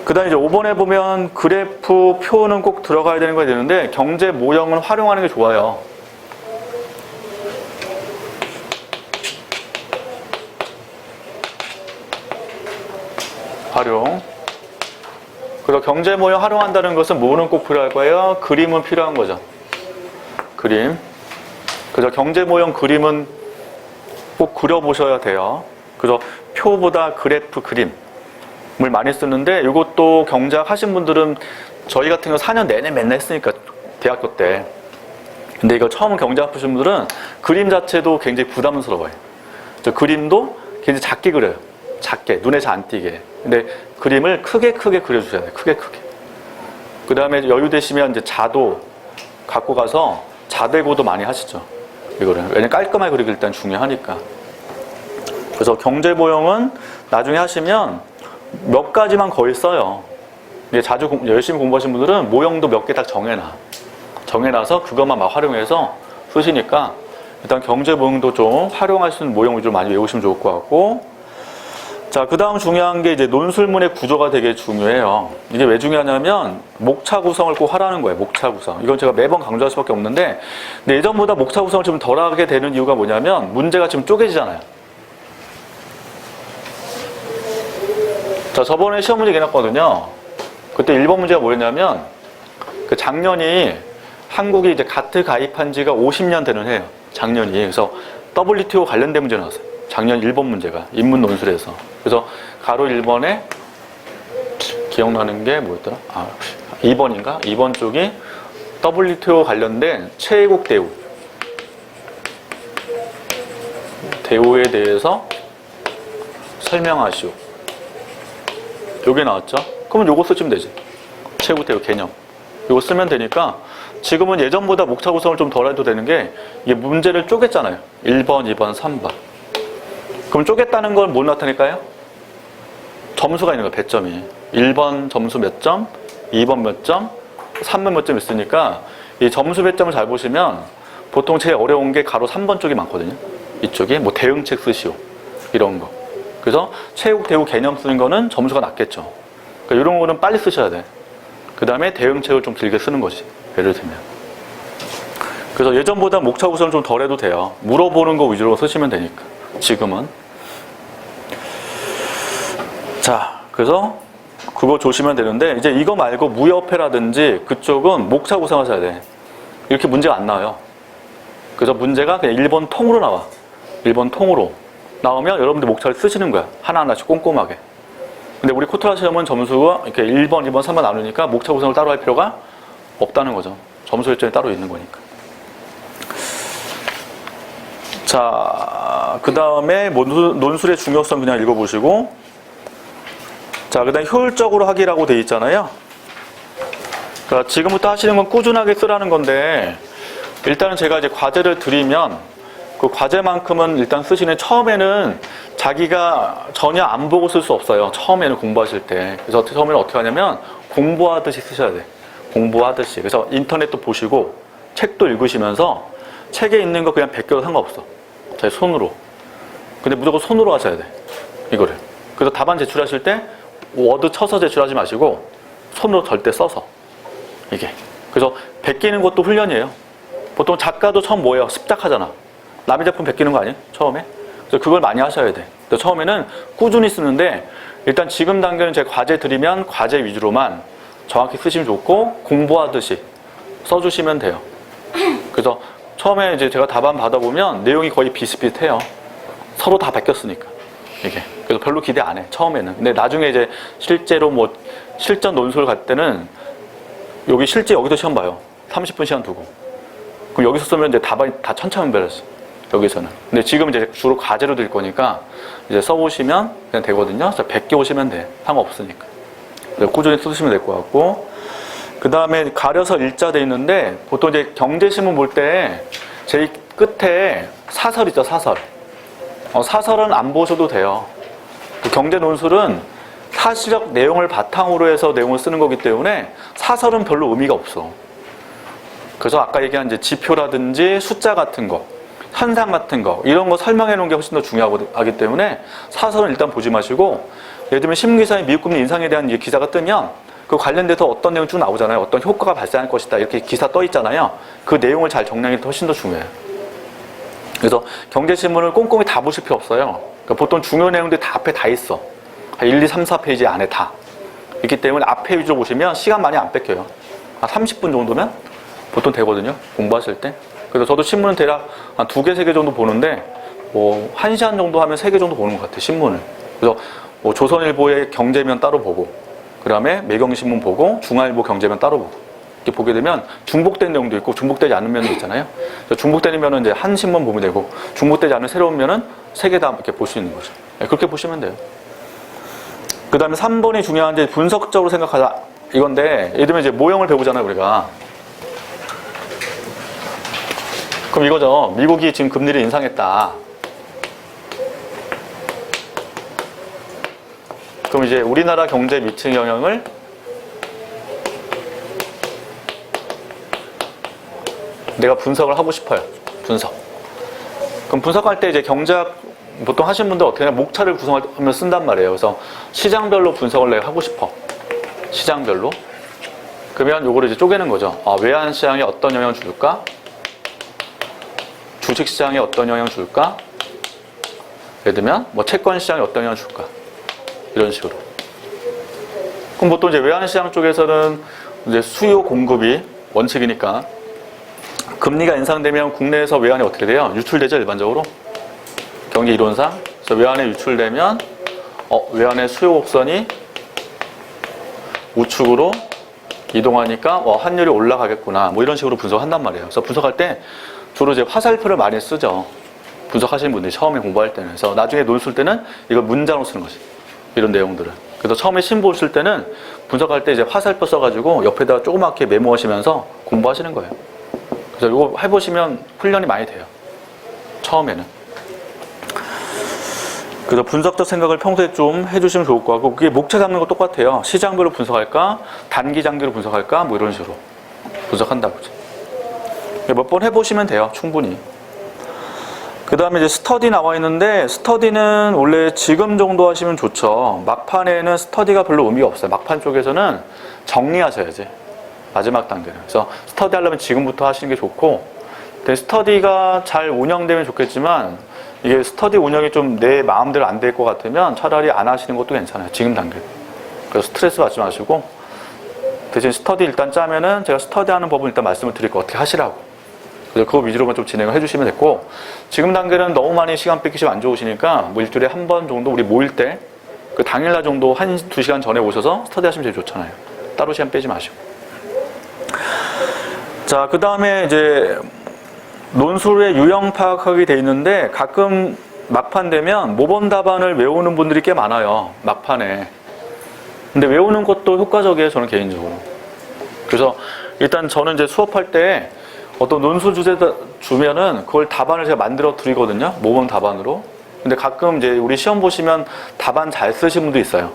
그 다음에 이제 5번에 보면 그래프 표는 꼭 들어가야 되는 거 되는데 경제 모형은 활용하는 게 좋아요. 활용. 그래서 경제 모형 활용한다는 것은 뭐는 꼭 필요할 거예요? 그림은 필요한 거죠. 그림. 그래서 경제 모형 그림은 꼭 그려보셔야 돼요. 그래서 표보다 그래프 그림을 많이 쓰는데 이것도 경제학 하신 분들은 저희 같은 경우 4년 내내 맨날 했으니까 대학교 때. 근데 이거 처음 경제학 보신 분들은 그림 자체도 굉장히 부담스러워요. 그림도 굉장히 작게 그려요. 작게, 눈에 잘 안 띄게. 근데 그림을 크게 그려주셔야 돼요. 크게. 그 다음에 여유 되시면 이제 자도 갖고 가서 자대고도 많이 하시죠. 이거를. 왜냐면 깔끔하게 그리기 일단 중요하니까. 그래서 경제 모형은 나중에 하시면 몇 가지만 거의 써요. 근데 자주 열심히 공부하신 분들은 모형도 몇 개 딱 정해놔서 그것만 막 활용해서 쓰시니까 일단 경제 모형도 좀 활용할 수 있는 모형 위주로 많이 외우시면 좋을 것 같고, 자, 그 다음 중요한 게 이제 논술문의 구조가 되게 중요해요. 이게 왜 중요하냐면 목차 구성을 꼭 하라는 거예요. 목차 구성. 이건 제가 매번 강조할 수밖에 없는데, 근데 예전보다 목차 구성을 좀 덜 하게 되는 이유가 뭐냐면 문제가 지금 쪼개지잖아요. 자, 저번에 시험 문제 내놨거든요. 그때 1번 문제가 뭐였냐면 그 작년이 한국이 이제 가트 가입한 지가 50년 되는 해예요. 작년이. 그래서 WTO 관련된 문제 나왔어요. 작년 1번 문제가 인문 논술에서. 그래서 가로 1번에 기억나는 게 뭐였더라? 2번인가? 2번 쪽이 WTO 관련된 최애국 대우에 대해서 설명하시오. 요게 나왔죠? 그러면 요거 쓰시면 되지. 최애국 대우 개념. 요거 쓰면 되니까 지금은 예전보다 목차 구성을 좀 덜 해도 되는 게 이게 문제를 쪼갰잖아요. 1번, 2번, 3번. 그럼 쪼갰다는 건 뭘 나타낼까요? 점수가 있는 거예요. 배점이. 1번 점수 몇 점, 2번 몇 점, 3번 몇 점 있으니까 이 점수 배점을 잘 보시면 보통 제일 어려운 게 가로 3번 쪽이 많거든요. 이쪽이 뭐 대응책 쓰시오. 이런 거. 그래서 최애국 대우 개념 쓰는 거는 점수가 낮겠죠. 그러니까 이런 거는 빨리 쓰셔야 돼. 그 다음에 대응책을 좀 길게 쓰는 거지. 예를 들면. 그래서 예전보다 목차 구성을 좀 덜 해도 돼요. 물어보는 거 위주로 쓰시면 되니까. 지금은. 자, 그래서 그거 조심하면 되는데 이제 이거 말고 무협회라든지 그쪽은 목차 구성하셔야 돼. 이렇게 문제가 안 나와요. 그래서 문제가 그냥 1번 통으로 나와. 1번 통으로 나오면 여러분들 목차를 쓰시는 거야. 하나하나씩 꼼꼼하게. 근데 우리 코트라 시험은 점수가 이렇게 1번, 2번, 3번 나누니까 목차 구성을 따로 할 필요가 없다는 거죠. 점수 일정이 따로 있는 거니까. 자, 그 다음에 논술의 중요성 그냥 읽어보시고, 자, 그 다음에 효율적으로 하기라고 돼 있잖아요. 그러니까 지금부터 하시는 건 꾸준하게 쓰라는 건데, 일단은 제가 이제 과제를 드리면 그 과제만큼은 일단 쓰시는, 처음에는 자기가 전혀 안 보고 쓸 수 없어요. 처음에는 공부하실 때. 그래서 처음에는 어떻게 하냐면 공부하듯이 쓰셔야 돼. 공부하듯이. 그래서 인터넷도 보시고 책도 읽으시면서 책에 있는 거 그냥 베껴도 상관없어. 제 손으로. 근데 무조건 손으로 하셔야 돼. 이거를. 그래서 답안 제출하실 때 워드 쳐서 제출하지 마시고 손으로 절대 써서. 이게. 그래서 베끼는 것도 훈련이에요. 보통 작가도 처음 뭐예요? 습작하잖아. 남의 작품 베끼는 거 아니에요? 처음에? 그래서 그걸 많이 하셔야 돼. 처음에는 꾸준히 쓰는데 일단 지금 단계는 제가 과제 드리면 과제 위주로만 정확히 쓰시면 좋고 공부하듯이 써주시면 돼요. 그래서 처음에 이제 제가 답안 받아보면 내용이 거의 비슷비슷해요. 서로 다 베꼈으니까. 이게. 그래서 별로 기대 안 해. 처음에는. 근데 나중에 이제 실제로 뭐 실전 논술 갈 때는 여기 실제 여기서 시험 봐요. 30분 시간 두고. 그럼 여기서 쓰면 이제 답안이 다 천차만별이었어. 여기서는. 근데 지금 이제 주로 과제로 드릴 거니까 이제 써보시면 그냥 되거든요. 그래서 100개 오시면 돼. 상관없으니까. 꾸준히 쓰시면 될 것 같고. 그 다음에 가려서 일자 돼 있는데 보통 이제 경제신문 볼 때 제일 끝에 사설 있죠, 사설. 사설은 안 보셔도 돼요. 그 경제 논술은 사실적 내용을 바탕으로 해서 내용을 쓰는 거기 때문에 사설은 별로 의미가 없어. 그래서 아까 얘기한 이제 지표라든지 숫자 같은 거, 현상 같은 거, 이런 거 설명해 놓은 게 훨씬 더 중요하기 때문에 사설은 일단 보지 마시고, 예를 들면 신문기사에 미국 금리 인상에 대한 기사가 뜨면 그 관련돼서 어떤 내용 쭉 나오잖아요. 어떤 효과가 발생할 것이다. 이렇게 기사 떠 있잖아요. 그 내용을 잘 정리하는 게 훨씬 더 중요해요. 그래서 경제신문을 꼼꼼히 다 보실 필요 없어요. 그러니까 보통 중요 내용들이 다 앞에 다 있어. 1, 2, 3, 4페이지 안에 다 있기 때문에 앞에 위주로 보시면 시간 많이 안 뺏겨요. 한 30분 정도면 보통 되거든요, 공부하실 때. 그래서 저도 신문은 대략 한 2개, 3개 정도 보는데 뭐 1시간 정도 하면 3개 정도 보는 것 같아요, 신문을. 그래서 뭐 조선일보의 경제면 따로 보고, 그 다음에 매경신문 보고, 중앙일보 경제면 따로 보고, 이렇게 보게 되면 중복된 내용도 있고 중복되지 않은 면도 있잖아요. 중복되는 면은 이제 한 신문 보면 되고, 중복되지 않은 새로운 면은 3개 다 이렇게 볼 수 있는 거죠. 그렇게 보시면 돼요. 그 다음에 3번이 중요한 이제 분석적으로 생각하자 이건데, 예를 들면 이제 모형을 배우잖아요, 우리가. 그럼 이거죠. 미국이 지금 금리를 인상했다. 그럼 이제 우리나라 경제에 미치는 영향을 내가 분석을 하고 싶어요. 분석. 그럼 분석할 때 이제 경제학 보통 하시는 분들 어떻게 하냐, 목차를 구성하면 쓴단 말이에요. 그래서 시장별로 분석을 내가 하고 싶어. 시장별로. 그러면 요거를 이제 쪼개는 거죠. 외환시장에 어떤 영향을 줄까? 주식시장에 어떤 영향을 줄까? 예를 들면 뭐 채권시장에 어떤 영향을 줄까? 이런 식으로. 그럼 보통 이제 외환시장 쪽에서는 이제 수요 공급이 원칙이니까 금리가 인상되면 국내에서 외환이 어떻게 돼요? 유출되죠, 일반적으로. 경제 이론상. 그래서 외환에 유출되면 외환의 수요 곡선이 우측으로 이동하니까 환율이 올라가겠구나. 뭐 이런 식으로 분석한단 말이에요. 그래서 분석할 때 주로 이제 화살표를 많이 쓰죠. 분석하시는 분들이 처음에 공부할 때는. 그래서 나중에 논술 때는 이걸 문장으로 쓰는 거지. 이런 내용들을. 그래서 처음에 신보 쓸 때는 분석할 때 이제 화살표 써가지고 옆에다가 조그맣게 메모하시면서 공부하시는 거예요. 그래서 이거 해보시면 훈련이 많이 돼요. 처음에는. 그래서 분석적 생각을 평소에 좀 해주시면 좋을 것 같고, 그게 목차 잡는 거 똑같아요. 시장별로 분석할까? 단기 장기로 분석할까? 뭐 이런 식으로 분석한다고. 몇 번 해보시면 돼요. 충분히. 그 다음에 이제 스터디 나와 있는데, 스터디는 원래 지금 정도 하시면 좋죠. 막판에는 스터디가 별로 의미가 없어요. 막판 쪽에서는 정리하셔야지. 마지막 단계는. 그래서 스터디 하려면 지금부터 하시는 게 좋고, 근데 스터디가 잘 운영되면 좋겠지만, 이게 스터디 운영이 좀 내 마음대로 안 될 것 같으면 차라리 안 하시는 것도 괜찮아요. 지금 단계. 그래서 스트레스 받지 마시고, 대신 스터디 일단 짜면은 제가 스터디 하는 법을 일단 말씀을 드릴 거 어떻게 하시라고. 그래서 그거 위주로만 좀 진행을 해주시면 됐고, 지금 단계는 너무 많이 시간 뺏기시면 안 좋으시니까 뭐 일주일에 한 번 정도 우리 모일 때 그 당일날 정도 1-2시간 전에 오셔서 스터디 하시면 제일 좋잖아요. 따로 시간 빼지 마시고. 자, 그 다음에 이제 논술의 유형 파악하게 돼 있는데, 가끔 막판 되면 모범 답안을 외우는 분들이 꽤 많아요. 막판에. 근데 외우는 것도 효과적이에요, 저는 개인적으로. 그래서 일단 저는 이제 수업할 때 어떤 논술 주제 주면은 그걸 답안을 제가 만들어 드리거든요. 모범 답안으로. 근데 가끔 이제 우리 시험 보시면 답안 잘 쓰신 분도 있어요.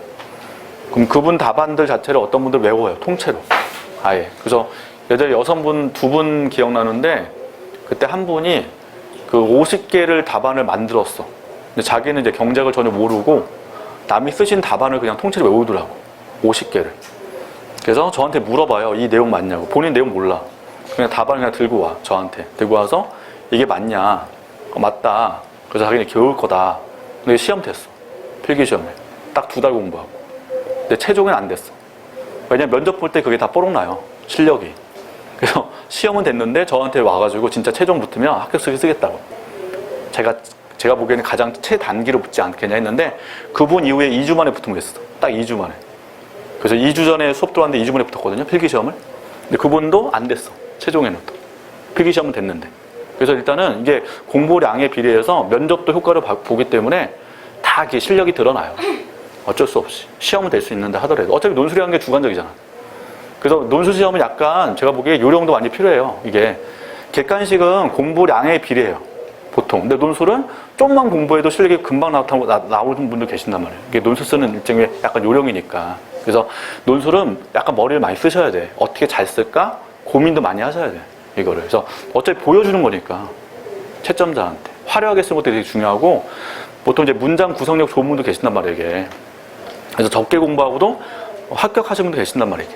그럼 그분 답안들 자체를 어떤 분들 외워요. 통째로. 아예. 그래서 예전에 여성분 2분 기억나는데, 그때 한 분이 그 50개를 답안을 만들었어. 근데 자기는 이제 경제학을 전혀 모르고 남이 쓰신 답안을 그냥 통째로 외우더라고. 50개를. 그래서 저한테 물어봐요. 이 내용 맞냐고. 본인 내용 몰라. 그냥 답안을 그냥 들고 와. 저한테. 들고 와서 이게 맞냐. 맞다. 그래서 자기는 겨울 거다. 근데 시험 됐어. 필기시험에. 딱 2달 공부하고. 근데 최종은 안 됐어. 왜냐면 면접 볼 때 그게 다 뽀록나요. 실력이. 그래서 시험은 됐는데 저한테 와가지고 진짜 최종 붙으면 합격수기 쓰겠다고. 제가 보기에는 가장 최단기로 붙지 않겠냐 했는데, 그분 이후에 2주 만에 붙은 거였어. 딱 2주 만에. 그래서 2주 전에 수업 들어왔는데 2주 만에 붙었거든요. 필기시험을. 근데 그분도 안 됐어. 최종에는 또. 필기시험은 됐는데. 그래서 일단은 이게 공부량에 비례해서 면접도 효과를 보기 때문에 다 이게 실력이 드러나요. 어쩔 수 없이. 시험은 될 수 있는데 하더라도. 어차피 논술이라는 게 주관적이잖아. 그래서 논술 시험은 약간 제가 보기에 요령도 많이 필요해요. 이게 객관식은 공부량에 비례해요. 보통. 근데 논술은 좀만 공부해도 실력이 금방 나오는 분들 계신단 말이에요. 이게 논술 쓰는 일종의 약간 요령이니까. 그래서 논술은 약간 머리를 많이 쓰셔야 돼. 어떻게 잘 쓸까? 고민도 많이 하셔야 돼. 이거를. 그래서 어차피 보여주는 거니까. 채점자한테. 화려하게 쓰는 것도 되게 중요하고, 보통 이제 문장 구성력 좋은 분도 계신단 말이에요, 이게. 그래서 적게 공부하고도 합격하시는 분도 계신단 말이에요.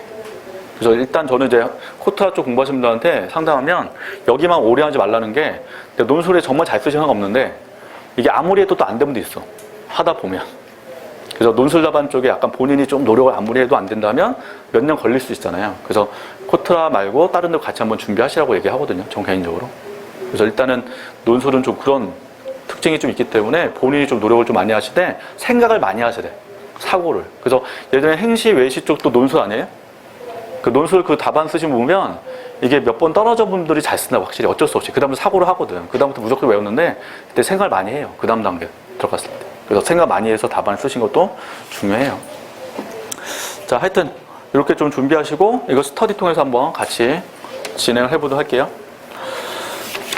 그래서 일단 저는 이제 코트라 쪽 공부하시는 분들한테 상담하면 여기만 오래 하지 말라는 게, 논술에 정말 잘 쓰시는 건 없는데 이게 아무리 해도 또 안 되는 분도 있어. 하다 보면. 그래서 논술 답안 쪽에 약간 본인이 좀 노력을 아무리 해도 안 된다면 몇 년 걸릴 수 있잖아요. 그래서 코트라 말고 다른 데 같이 한번 준비하시라고 얘기하거든요. 전 개인적으로. 그래서 일단은 논술은 좀 그런 특징이 좀 있기 때문에 본인이 좀 노력을 좀 많이 하시되 생각을 많이 하셔야 돼. 사고를. 그래서 예전에 행시, 외시 쪽도 논술 아니에요? 그 논술 그 답안 쓰시면 보면 이게 몇 번 떨어져 분들이 잘 쓴다, 확실히. 어쩔 수 없이. 그 다음부터 사고를 하거든. 그 다음부터 무조건 외웠는데 그때 생각을 많이 해요. 그 다음 단계 들어갔을 때. 그래서 생각 많이 해서 답안 쓰신 것도 중요해요. 자, 하여튼 이렇게 좀 준비하시고 이거 스터디 통해서 한번 같이 진행을 해보도록 할게요.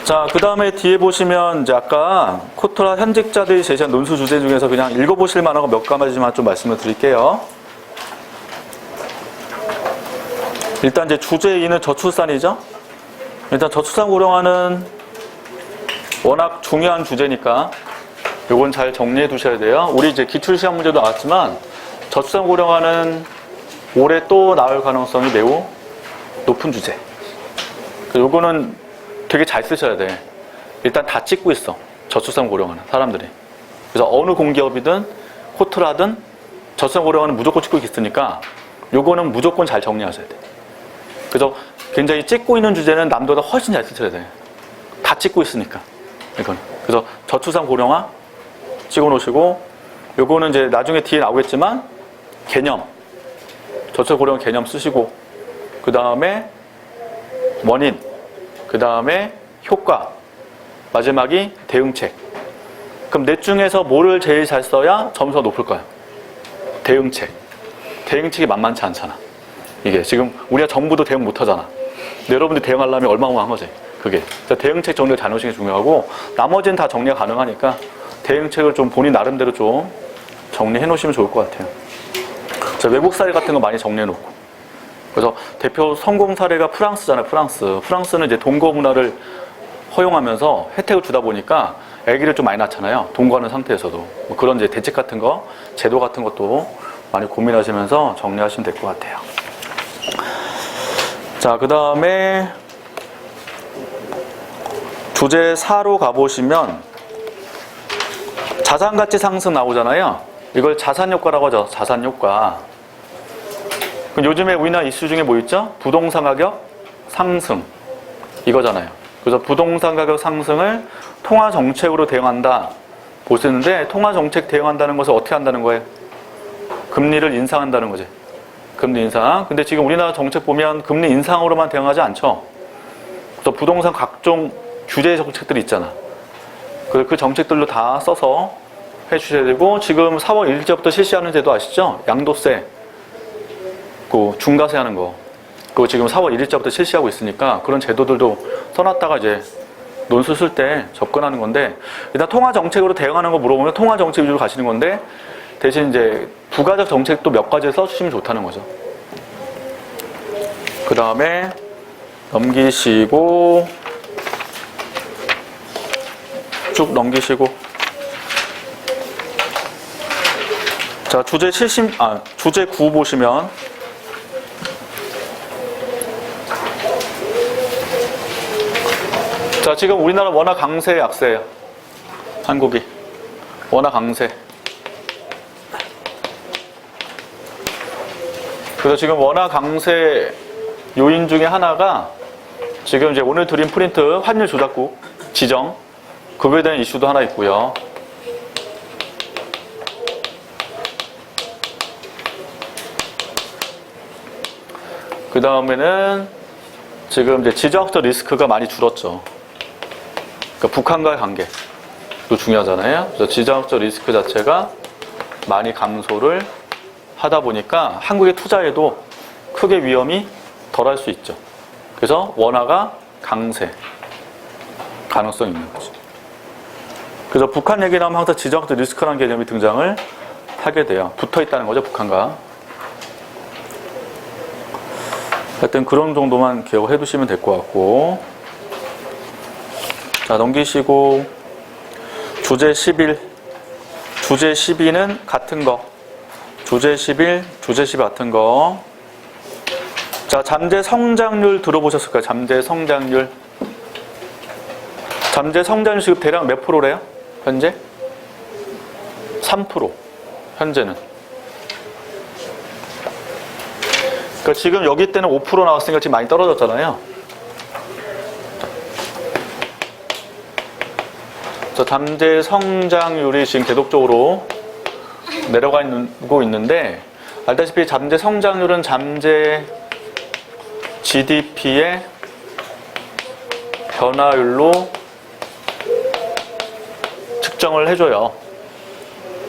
자, 그 다음에 뒤에 보시면 이제 아까 코트라 현직자들이 제시한 논술 주제 중에서 그냥 읽어보실 만한 거 몇 가지만 좀 말씀을 드릴게요. 일단 이제 주제 2는 저출산이죠. 일단 저출산 고령화는 워낙 중요한 주제니까 요건 잘 정리해 두셔야 돼요. 우리 이제 기출시험 문제도 나왔지만 저출산 고령화는 올해 또 나올 가능성이 매우 높은 주제. 요거는 되게 잘 쓰셔야 돼. 일단 다 찍고 있어. 저출산 고령화는 사람들이. 그래서 어느 공기업이든 코트라든 저출산 고령화는 무조건 찍고 있으니까 요거는 무조건 잘 정리하셔야 돼. 그래서 굉장히 찍고 있는 주제는 남들보다 훨씬 잘 쓰셔야 돼. 다 찍고 있으니까. 이건. 그래서 저출산 고령화 찍어 놓으시고, 요거는 이제 나중에 뒤에 나오겠지만 개념, 저출산 고령화 개념 쓰시고, 그 다음에 원인, 그 다음에 효과, 마지막이 대응책. 그럼 넷 중에서 뭐를 제일 잘 써야 점수가 높을까요? 대응책. 대응책이 만만치 않잖아. 이게 지금 우리가 정부도 대응 못하잖아. 근데 여러분들이 대응하려면 얼마나 거지 그게. 대응책 정리를 잘 놓으시는 게 중요하고, 나머지는 다 정리가 가능하니까 대응책을 좀 본인 나름대로 좀 정리해 놓으시면 좋을 것 같아요. 자, 외국 사례 같은 거 많이 정리해 놓고. 그래서 대표 성공 사례가 프랑스잖아요. 프랑스는 이제 동거 문화를 허용하면서 혜택을 주다 보니까 아기를 좀 많이 낳잖아요. 동거하는 상태에서도. 뭐 그런 이제 대책 같은 거, 제도 같은 것도 많이 고민하시면서 정리하시면 될 것 같아요. 자, 그 다음에 주제 4로 가보시면 자산가치 상승 나오잖아요. 이걸 자산효과라고 하죠. 자산효과. 그럼 요즘에 우리나라 이슈 중에 뭐 있죠? 부동산 가격 상승. 이거잖아요. 그래서 부동산 가격 상승을 통화정책으로 대응한다. 보시는데 통화정책 대응한다는 것을 어떻게 한다는 거예요? 금리를 인상한다는 거지. 금리 인상. 근데 지금 우리나라 정책 보면 금리 인상으로만 대응하지 않죠. 그래서 부동산 각종 규제 정책들이 있잖아. 그 정책들로 다 써서 해주셔야 되고, 지금 4월 1일부터 실시하는 제도 아시죠? 양도세, 그 중과세 하는 거. 그거 지금 4월 1일부터 실시하고 있으니까 그런 제도들도 써놨다가 이제 논술 쓸 때 접근하는 건데, 일단 통화 정책으로 대응하는 거 물어보면 통화 정책 위주로 가시는 건데, 대신 이제 부가적 정책도 몇 가지 써주시면 좋다는 거죠. 그 다음에 넘기시고, 쭉 넘기시고. 자, 주제 9 보시면 자, 지금 우리나라 워낙 강세 약세예요. 한국이 워낙 강세. 그래서 지금 워낙 강세 요인 중에 하나가 지금 이제 오늘 드린 프린트 환율 조작국 지정, 그거에 대한 이슈도 하나 있고요. 그 다음에는 지금 이제 지정학적 리스크가 많이 줄었죠. 그러니까 북한과의 관계도 중요하잖아요. 그래서 지정학적 리스크 자체가 많이 감소를 하다 보니까 한국의 투자에도 크게 위험이 덜 할 수 있죠. 그래서 원화가 강세 가능성이 있는 거죠. 그래서 북한 얘기 나오면 항상 지정학적 리스크라는 개념이 등장을 하게 돼요. 붙어 있다는 거죠, 북한과. 하여튼 그런 정도만 기억을 해두시면 될 것 같고. 자, 넘기시고 주제 11. 주제 12는 같은 거. 주제 11, 주제 12 같은 거. 자, 잠재 성장률 들어보셨을까요? 잠재 성장률. 잠재 성장률 지금 대략 몇 프로래요? 현재? 3%. 현재는. 그러니까 지금 여기 때는 5% 나왔으니까 지금 많이 떨어졌잖아요. 자, 잠재 성장률이 지금 계속적으로 내려가고 있는데, 알다시피 잠재 성장률은 잠재 GDP의 변화율로 측정을 해줘요.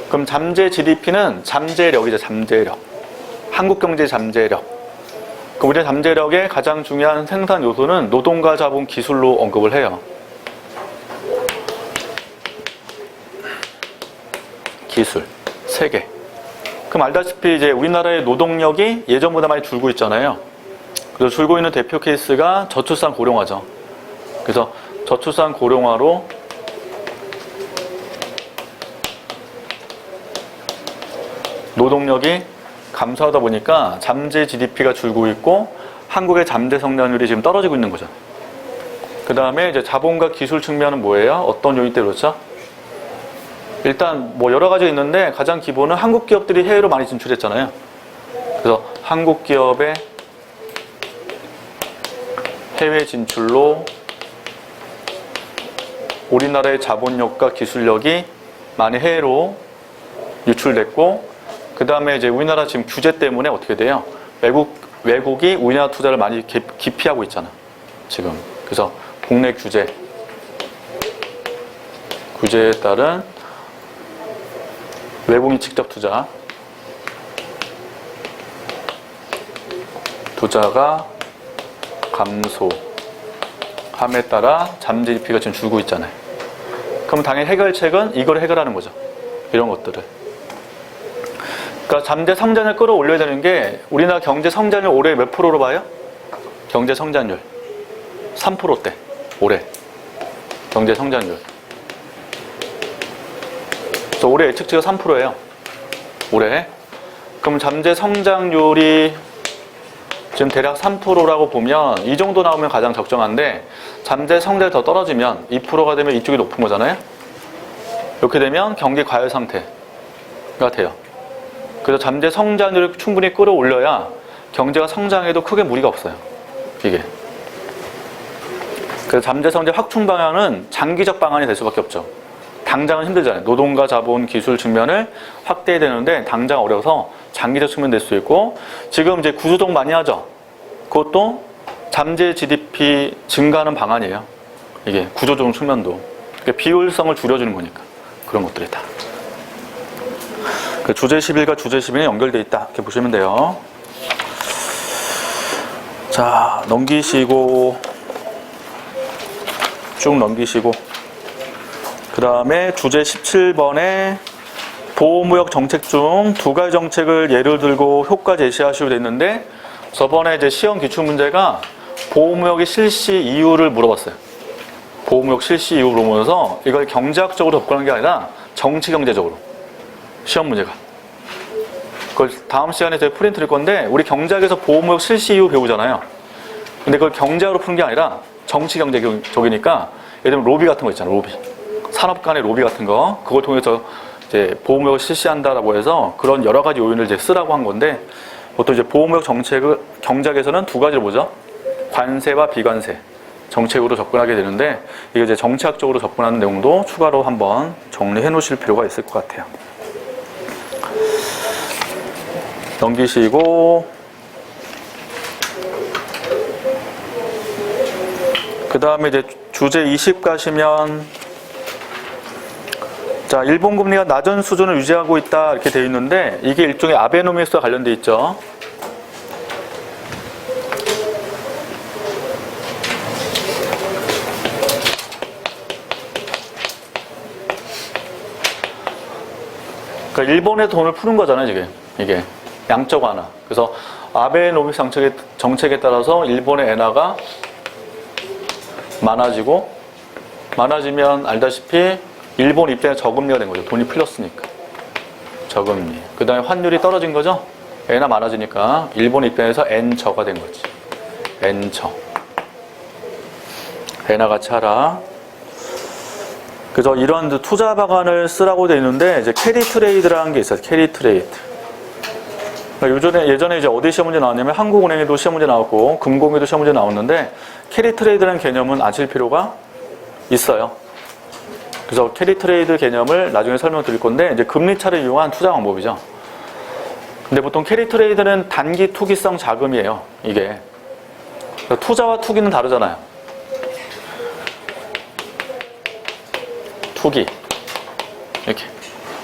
그럼 잠재 GDP는 잠재력이죠, 잠재력. 한국 경제 잠재력. 그럼 우리의 잠재력의 가장 중요한 생산 요소는 노동과 자본, 기술로 언급을 해요. 기술, 세계. 그럼 알다시피 이제 우리나라의 노동력이 예전보다 많이 줄고 있잖아요. 그래서 줄고 있는 대표 케이스가 저출산 고령화죠. 그래서 저출산 고령화로 노동력이 감소하다 보니까 잠재 GDP가 줄고 있고 한국의 잠재 성장률이 지금 떨어지고 있는 거죠. 그 다음에 이제 자본과 기술 측면은 뭐예요? 어떤 요인 때문에 그렇죠? 일단 뭐 여러 가지 있는데 가장 기본은 한국 기업들이 해외로 많이 진출했잖아요. 그래서 한국 기업의 해외 진출로 우리나라의 자본력과 기술력이 많이 해외로 유출됐고, 그 다음에 이제 우리나라 지금 규제 때문에 어떻게 돼요? 외국이 우리나라 투자를 많이 기피하고 있잖아, 지금. 그래서 국내 규제에 따른 외국인 직접 투자가 감소함에 따라 잠재 GDP가 지금 줄고 있잖아요. 그럼 당연히 해결책은 이걸 해결하는 거죠. 이런 것들을. 그러니까 잠재 성장을 끌어올려야 되는 게, 우리나라 경제 성장률 올해 몇 프로로 봐요? 경제 성장률 3%대 올해 경제 성장률. 그래서 올해 예측치가 3%예요. 올해. 그럼 잠재 성장률이 지금 대략 3%라고 보면 이 정도 나오면 가장 적정한데, 잠재 성장이 더 떨어지면 2%가 되면 이쪽이 높은 거잖아요. 이렇게 되면 경기 과열 상태가 돼요. 그래서 잠재 성장률을 충분히 끌어올려야 경제가 성장해도 크게 무리가 없어요, 이게. 그래서 잠재 성장 확충 방향은 장기적 방안이 될 수밖에 없죠. 당장은 힘들잖아요. 노동과 자본, 기술 측면을 확대해야 되는데 당장 어려워서 장기적 측면 될 수 있고, 지금 이제 구조조정 많이 하죠. 그것도 잠재 GDP 증가하는 방안이에요. 이게 구조조정 측면도. 그러니까 비효율성을 줄여주는 거니까. 그런 것들이 다. 그 주제 11과 주제 12는 연결되어 있다, 이렇게 보시면 돼요. 자, 넘기시고 쭉 넘기시고, 그 다음에 주제 17번에 보호무역 정책 중 두 가지 정책을 예를 들고 효과 제시하시고 됐는데, 저번에 이제 시험 기출문제가 보호무역의 실시 이유를 물어봤어요. 보호무역 실시 이유 물어보면서 이걸 경제학적으로 접근한 게 아니라 정치경제적으로 시험 문제가. 그걸 다음 시간에 제가 프린트 드릴 건데, 우리 경제학에서 보호무역 실시 이유 배우잖아요. 근데 그걸 경제학으로 푸는 게 아니라 정치경제적이니까, 예를 들면 로비 같은 거 있잖아요. 로비. 산업 간의 로비 같은 거. 그걸 통해서 이제 보호무역을 실시한다라고 해서 그런 여러 가지 요인을 이제 쓰라고 한 건데, 보통 이제 보호무역 정책을 경제학에서는 두 가지를 보죠. 관세와 비관세 정책으로 접근하게 되는데, 이게 이제 정치학적으로 접근하는 내용도 추가로 한번 정리해 놓으실 필요가 있을 것 같아요. 넘기시고, 그 다음에 이제 주제 20 가시면, 자, 일본 금리가 낮은 수준을 유지하고 있다, 이렇게 되어 있는데, 이게 일종의 아베노믹스와 관련되어 있죠. 그러니까 일본의 돈을 푸는 거잖아요, 지금. 이게 양적 완화. 그래서 아베노믹 정책에 따라서 일본의 엔화가 많아지면 알다시피 일본 입장에 저금리가 된 거죠. 돈이 풀렸으니까. 저금리. 그 다음에 환율이 떨어진 거죠. 엔화 많아지니까 일본 입장에서 엔저가 된 거지. 엔저. 엔화 같이 하라. 그래서 이런 투자 방안을 쓰라고 되어 있는데, 이제 캐리 트레이드라는 게 있어요. 캐리 트레이드. 그러니까 예전에 이제 어디 시험 문제 나왔냐면 한국은행에도 시험 문제 나왔고 금공에도 시험 문제 나왔는데, 캐리 트레이드라는 개념은 아실 필요가 있어요. 그래서 캐리 트레이드 개념을 나중에 설명드릴 건데, 이제 금리차를 이용한 투자 방법이죠. 근데 보통 캐리 트레이드는 단기 투기성 자금이에요. 이게. 그러니까 투자와 투기는 다르잖아요. 투기. 이렇게.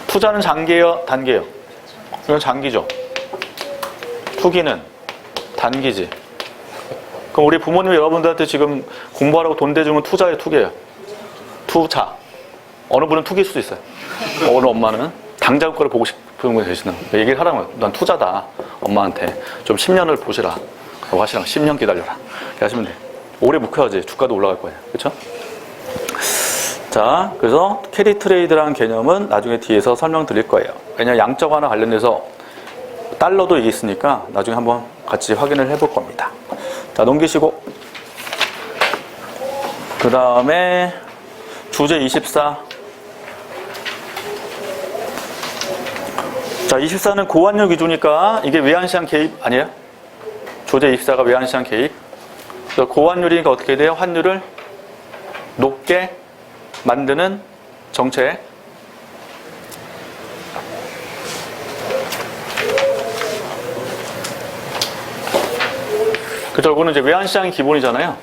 투자는 장기예요, 단기예요? 이건 장기죠. 투기는 단기지. 그럼 우리 부모님 여러분들한테 지금 공부하라고 돈 대주면 투자예요, 투기예요? 투자. 어느 분은 투기일 수도 있어요. 어느 엄마는 당장 거를 보고 싶은 분 계시는 거예요. 얘기를 하라면 난 투자다. 엄마한테 좀 10년을 보시라. 라고 하시라고. 10년 기다려라. 이렇게 하시면 돼. 오래 묵혀야지 주가도 올라갈 거예요. 그렇죠? 자, 그래서 캐리 트레이드라는 개념은 나중에 뒤에서 설명드릴 거예요. 왜냐면 양적 완화 관련돼서 달러도 이게 있으니까 나중에 한번 같이 확인을 해볼 겁니다. 자, 넘기시고 그 다음에 주제 24. 자, 24는 고환율 기준이니까 이게 외환시장 개입 아니에요? 주제 24가 외환시장 개입. 그래서 고환율이니까 어떻게 돼요? 환율을 높게 만드는 정책. 그죠? 이거는 이제 외환시장이 기본이잖아요.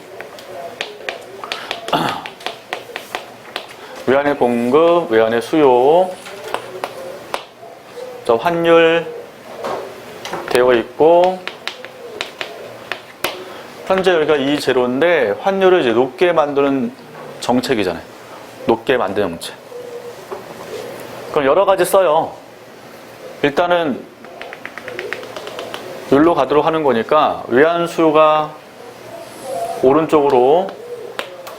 외환의 공급, 외환의 수요. 저 환율 되어 있고, 현재 여기가 이 제로인데 환율을 이제 높게 만드는 정책이잖아요. 높게 만드는 정책. 그럼 여러 가지 써요. 일단은 여기로 가도록 하는 거니까 외환 수요가 오른쪽으로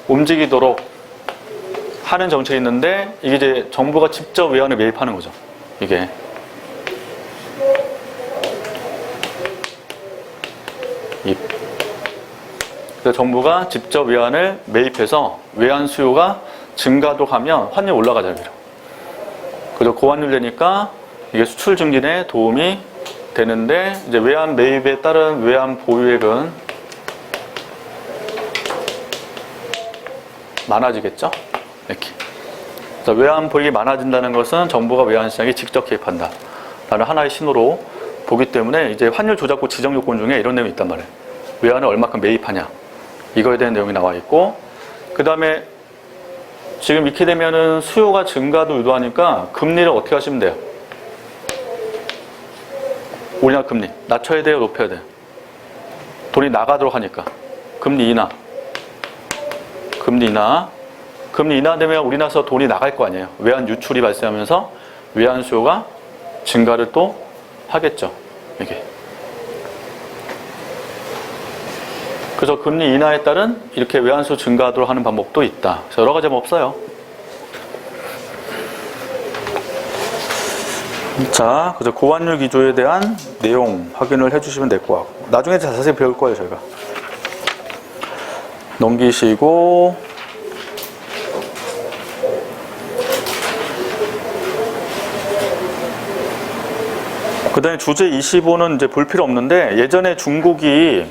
움직이도록 하는 정책이 있는데, 이게 이제 정부가 직접 외환에 매입하는 거죠. 이게. 그래서 정부가 직접 외환을 매입해서 외환 수요가 증가도 하면 환율이 올라가잖아요. 그래서 고환율 되니까 이게 수출 증진에 도움이 되는데, 이제 외환 매입에 따른 외환 보유액은 많아지겠죠? 이렇게. 그래서 외환 보유액이 많아진다는 것은 정부가 외환 시장에 직접 개입한다 라는 하나의 신호로 보기 때문에, 이제 환율 조작국 지정 요건 중에 이런 내용이 있단 말이에요. 외환을 얼마큼 매입하냐, 이거에 대한 내용이 나와 있고, 그 다음에 지금 이렇게 되면은 수요가 증가도 유도하니까 금리를 어떻게 하시면 돼요? 우리나라 금리 낮춰야 돼요, 높여야 돼요? 돈이 나가도록 하니까 금리 인하. 금리 인하되면 우리나라에서 돈이 나갈 거 아니에요. 외환 유출이 발생하면서 외환 수요가 증가를 또 하겠죠. 이게. 그래서 금리 인하에 따른 이렇게 외환 수요 증가하도록 하는 방법도 있다. 그래서 여러 가지 방법 써요. 자, 그래서 고환율 기조에 대한 내용 확인을 해주시면 될 것 같고, 나중에 자세히 배울 거예요, 저희가. 넘기시고, 그 다음에 주제 25는 이제 볼 필요 없는데, 예전에 중국이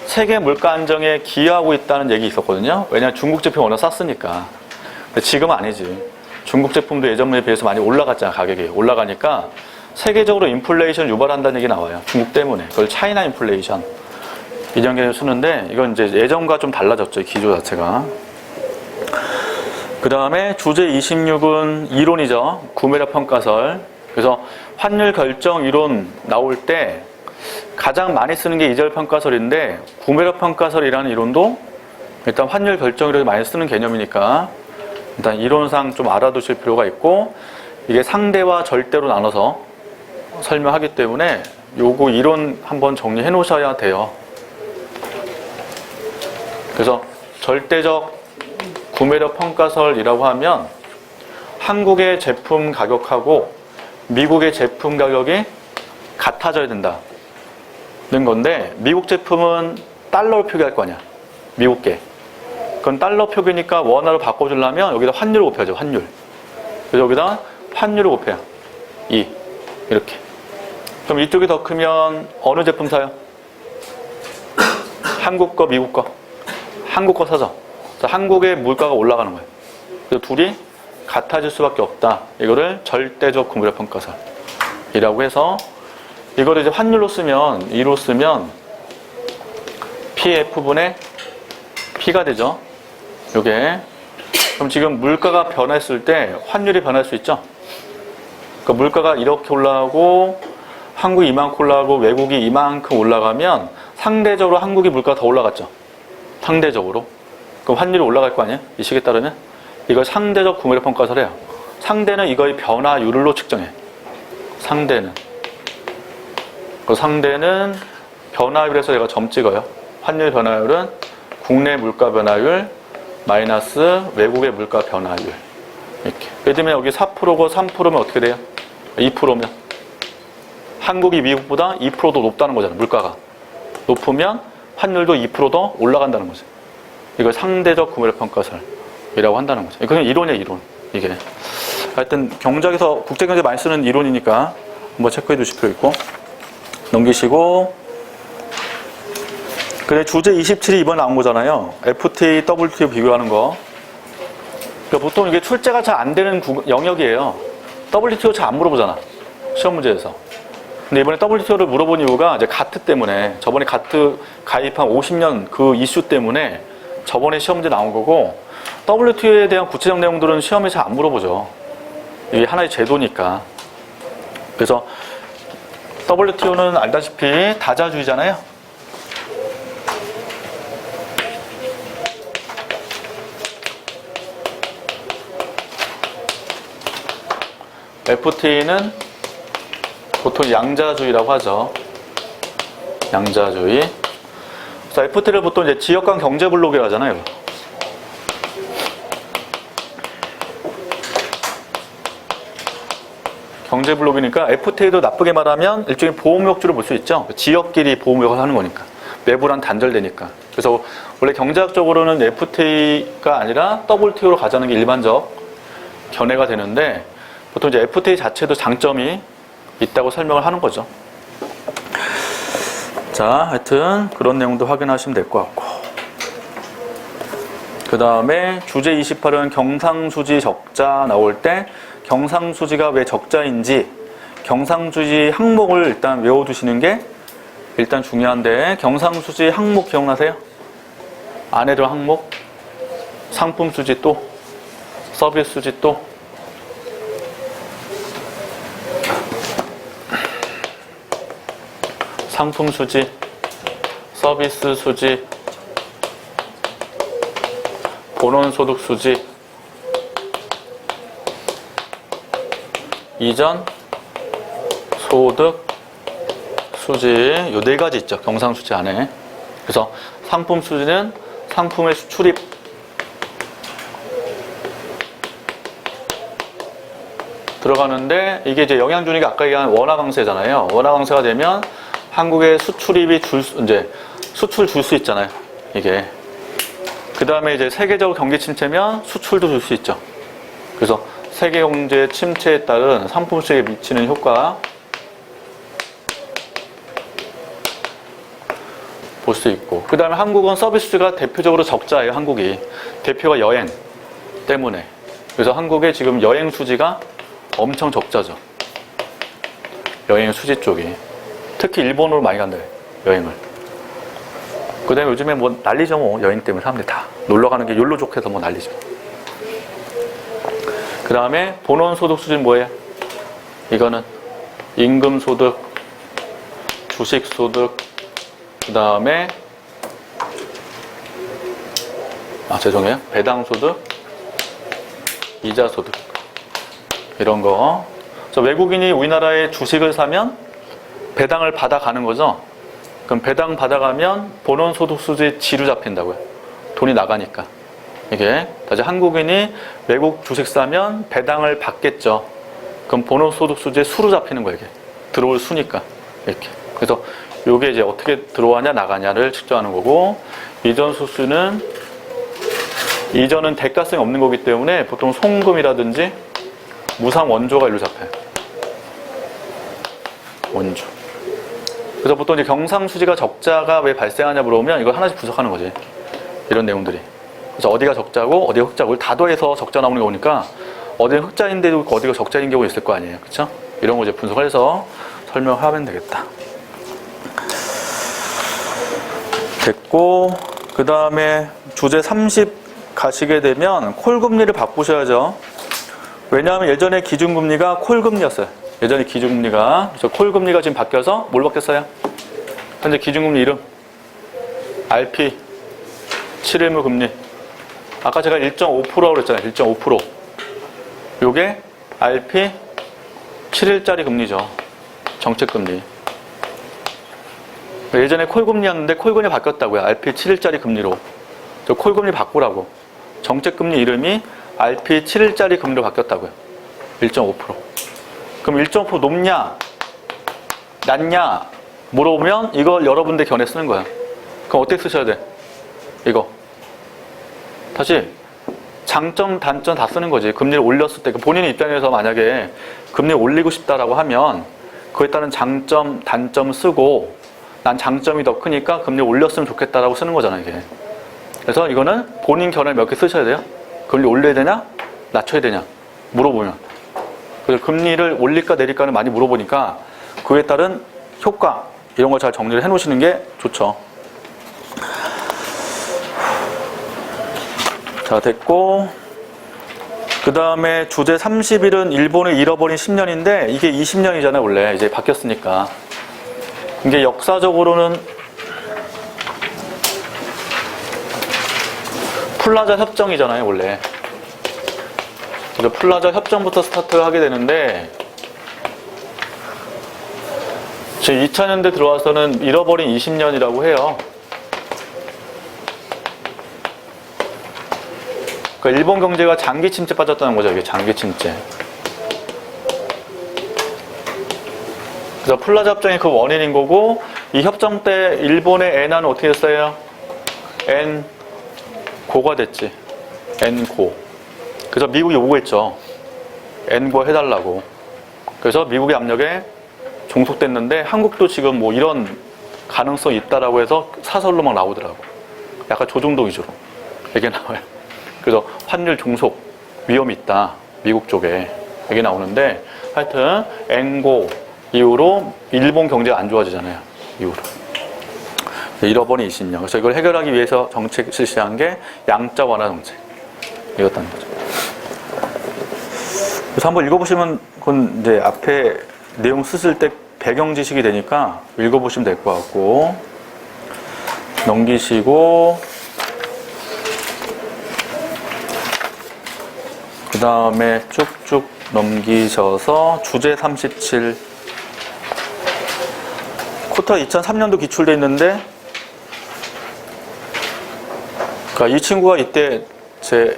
세계 물가 안정에 기여하고 있다는 얘기 있었거든요. 왜냐하면 중국 제품이 워낙 쌌으니까. 근데 지금은 아니지. 중국 제품도 예전에 비해서 많이 올라갔잖아. 가격이 올라가니까 세계적으로 인플레이션을 유발한다는 얘기 나와요. 중국 때문에. 그걸 차이나 인플레이션 이런 개념을 쓰는데, 이건 이제 예전과 좀 달라졌죠. 기조 자체가. 그 다음에 주제 26은 이론이죠. 구매력 평가설. 그래서 환율 결정 이론 나올 때 가장 많이 쓰는 게 이절 평가설인데, 구매력 평가설이라는 이론도 일단 환율 결정이라고 많이 쓰는 개념이니까 일단 이론상 좀 알아두실 필요가 있고, 이게 상대와 절대로 나눠서 설명하기 때문에 요거 이론 한번 정리해 놓으셔야 돼요. 그래서 절대적 구매력 평가설이라고 하면 한국의 제품 가격하고 미국의 제품 가격이 같아져야 된다는 건데, 미국 제품은 달러로 표기할 거 아니야. 미국계. 그건 달러 표기니까 원화로 바꿔주려면 여기다 환율을 곱해야죠. 환율. 그래서 여기다 환율을 곱해요. 2. 이렇게. 그럼 이쪽이 더 크면 어느 제품 사요? 한국 거, 미국 거? 한국 거 사죠. 그래서 한국의 물가가 올라가는 거예요. 그래서 둘이 같아질 수밖에 없다. 이거를 절대적 구매력 평가설이라고 해서, 이거를 이제 환율로 쓰면 2로 쓰면 PF분의 P가 되죠. 요게. 그럼 지금 물가가 변했을 때 환율이 변할 수 있죠. 그러니까 물가가 이렇게 올라가고 한국이 이만큼 올라가고 외국이 이만큼 올라가면 상대적으로 한국이 물가가 더 올라갔죠. 상대적으로. 그럼 환율이 올라갈 거 아니에요? 이 식에 따르면. 이걸 상대적 구매력 평가설이에요. 상대는 이거의 변화율로 측정해. 상대는. 그 상대는 변화율에서 제가 점 찍어요. 환율 변화율은 국내 물가 변화율 마이너스 외국의 물가 변화율. 이렇게. 예를 들면 여기 4%고 3%면 어떻게 돼요? 2%면 한국이 미국보다 2%더 높다는 거잖아요. 물가가 높으면 환율도 2%더 올라간다는 거죠. 이걸 상대적 구매력 평가설이라고 한다는 거죠. 이건 이론이에요, 이론. 이게 하여튼 경제학에서 국제경제 많이 쓰는 이론이니까 한번 체크해 두실 필요 있고. 넘기시고, 그래 주제 27이 이번 나온 거잖아요. FTA, WTO 비교하는 거. 그러니까 보통 이게 출제가 잘 안 되는 영역이에요. WTO 잘 안 물어보잖아, 시험 문제에서. 근데 이번에 WTO를 물어본 이유가 이제 가트 때문에, 저번에 가트 가입한 50년 그 이슈 때문에 저번에 시험 문제 나온 거고, WTO에 대한 구체적 내용들은 시험에 잘 안 물어보죠. 이게 하나의 제도니까. 그래서 WTO는 알다시피 다자주의잖아요. FTA는 보통 양자주의라고 하죠. 양자주의. 그래서 FTA를 보통 이제 지역 간 경제 블록이라고 하잖아요. 경제 블록이니까 FTA도 나쁘게 말하면 일종의 보호무역주를 볼 수 있죠. 지역끼리 보호무역을 하는 거니까. 내부랑 단절되니까. 그래서 원래 경제학적으로는 FTA가 아니라 WTO로 가자는 게 일반적 견해가 되는데, 보통 이제 FTA 자체도 장점이 있다고 설명을 하는 거죠. 자, 하여튼 그런 내용도 확인하시면 될 것 같고. 그 다음에 주제 28은 경상수지 적자 나올 때 경상수지가 왜 적자인지 경상수지 항목을 일단 외워두시는 게 일단 중요한데, 경상수지 항목 기억나세요? 안에 들어간 항목? 상품수지 또 서비스수지 또 상품수지, 서비스수지, 본원소득수지, 이전 소득 수지, 요 네 가지 있죠. 경상수지 안에. 그래서 상품수지는 상품의 수출입, 들어가는데, 이게 이제 영향 주니까 아까 얘기한 원화 강세잖아요. 원화 강세가 되면 한국의 수출입이 이제 수출 줄 수 있잖아요. 이게. 그 다음에 이제 세계적으로 경기 침체면 수출도 줄 수 있죠. 그래서 세계 경제 침체에 따른 상품 수익에 미치는 효과 볼 수 있고. 그 다음에 한국은 서비스가 대표적으로 적자예요. 한국이. 대표가 여행 때문에. 그래서 한국의 지금 여행 수지가 엄청 적자죠. 여행 수지 쪽이. 특히 일본으로 많이 간다, 여행을. 그 다음에 요즘에 뭐 난리죠, 뭐. 여행 때문에 사람들이 다 놀러 가는 게 욜로족해서 뭐 난리죠. 그 다음에 본원소득 수준 뭐예요? 이거는 임금소득, 주식소득, 그 다음에 죄송해요. 배당소득, 이자소득. 이런 거. 그래서 외국인이 우리나라에 주식을 사면 배당을 받아가는 거죠. 그럼 배당 받아가면 본원소득세에 지루 잡힌다고요. 돈이 나가니까. 이게 다시 한국인이 외국 주식 사면 배당을 받겠죠. 그럼 본원소득세 수로 잡히는 거예요. 이게 들어올 수니까 이렇게. 그래서 이게 이제 어떻게 들어가냐 나가냐를 측정하는 거고, 이전 수수는 이전은 대가성이 없는 거기 때문에 보통 송금이라든지 무상 원조가 일로 잡혀요. 원조. 그래서 보통 이제 경상수지가 적자가 왜 발생하냐 물어보면 이걸 하나씩 분석하는 거지. 이런 내용들이. 그래서 어디가 적자고 어디가 흑자고 다 더해서 적자 나오는 게 오니까 어디가 흑자인데도 어디가 적자인 경우가 있을 거 아니에요. 그렇죠? 이런 거 이제 분석을 해서 설명하면 되겠다. 됐고, 그 다음에 주제 30 가시게 되면 콜금리를 바꾸셔야죠. 왜냐하면 예전에 기준금리가 콜금리였어요. 예전에 기준금리가. 그래서 콜금리가 지금 바뀌어서 뭘 바뀌었어요? 현재 기준금리 이름 RP 7일무 금리. 아까 제가 1.5%라고 그랬잖아요. 1.5%. 요게 RP 7일짜리 금리죠. 정책금리. 예전에 콜금리였는데 콜금리 바뀌었다고요. RP 7일짜리 금리로. 저 콜금리 바꾸라고. 정책금리 이름이 RP 7일짜리 금리로 바뀌었다고요. 1.5%. 그럼 1.5% 높냐? 낮냐? 물어보면 이걸 여러분들 견해 쓰는 거야. 그럼 어떻게 쓰셔야 돼? 이거. 다시 장점, 단점 다 쓰는 거지. 금리를 올렸을 때 본인의 입장에서 만약에 금리를 올리고 싶다라고 하면 그에 따른 장점, 단점 쓰고 난 장점이 더 크니까 금리를 올렸으면 좋겠다라고 쓰는 거잖아, 이게. 그래서 이거는 본인 견해 몇 개 쓰셔야 돼요. 금리 올려야 되냐? 낮춰야 되냐? 물어보면. 그래서 금리를 올릴까 내릴까는 많이 물어보니까 그에 따른 효과 이런 걸 잘 정리를 해 놓으시는 게 좋죠. 자, 됐고, 그 다음에 주제 30일은 일본을 잃어버린 10년인데 이게 20년이잖아요. 원래 이제 바뀌었으니까. 이게 역사적으로는 플라자 협정이잖아요. 원래. 그래서 플라자 협정부터 스타트를 하게 되는데 지금 2000년대 들어와서는 잃어버린 20년이라고 해요. 그러니까 일본 경제가 장기 침체 빠졌다는 거죠. 이게 장기 침체. 그래서 플라자 협정이 그 원인인 거고, 이 협정 때 일본의 엔화는 어떻게 됐어요? 엔고가 됐지. 엔고. 그래서 미국이 요구했죠. 엔고 해달라고. 그래서 미국의 압력에 종속됐는데 한국도 지금 뭐 이런 가능성이 있다라고 해서 사설로 막 나오더라고. 약간 조중동 위주로 이게 나와요. 그래서 환율 종속 위험이 있다. 미국 쪽에 이게 나오는데 하여튼 엔고 이후로 일본 경제가 안 좋아지잖아요. 이후로. 잃어버린 20년. 그래서 이걸 해결하기 위해서 정책 실시한 게 양자 완화 정책. 이었다는 거죠. 그래서 한번 읽어보시면 그건 이제 앞에 내용 쓰실 때 배경 지식이 되니까 읽어보시면 될 것 같고, 넘기시고, 그 다음에 쭉쭉 넘기셔서 주제 37. 코타 2003년도 기출돼 있는데, 그러니까 이 친구가 이때 제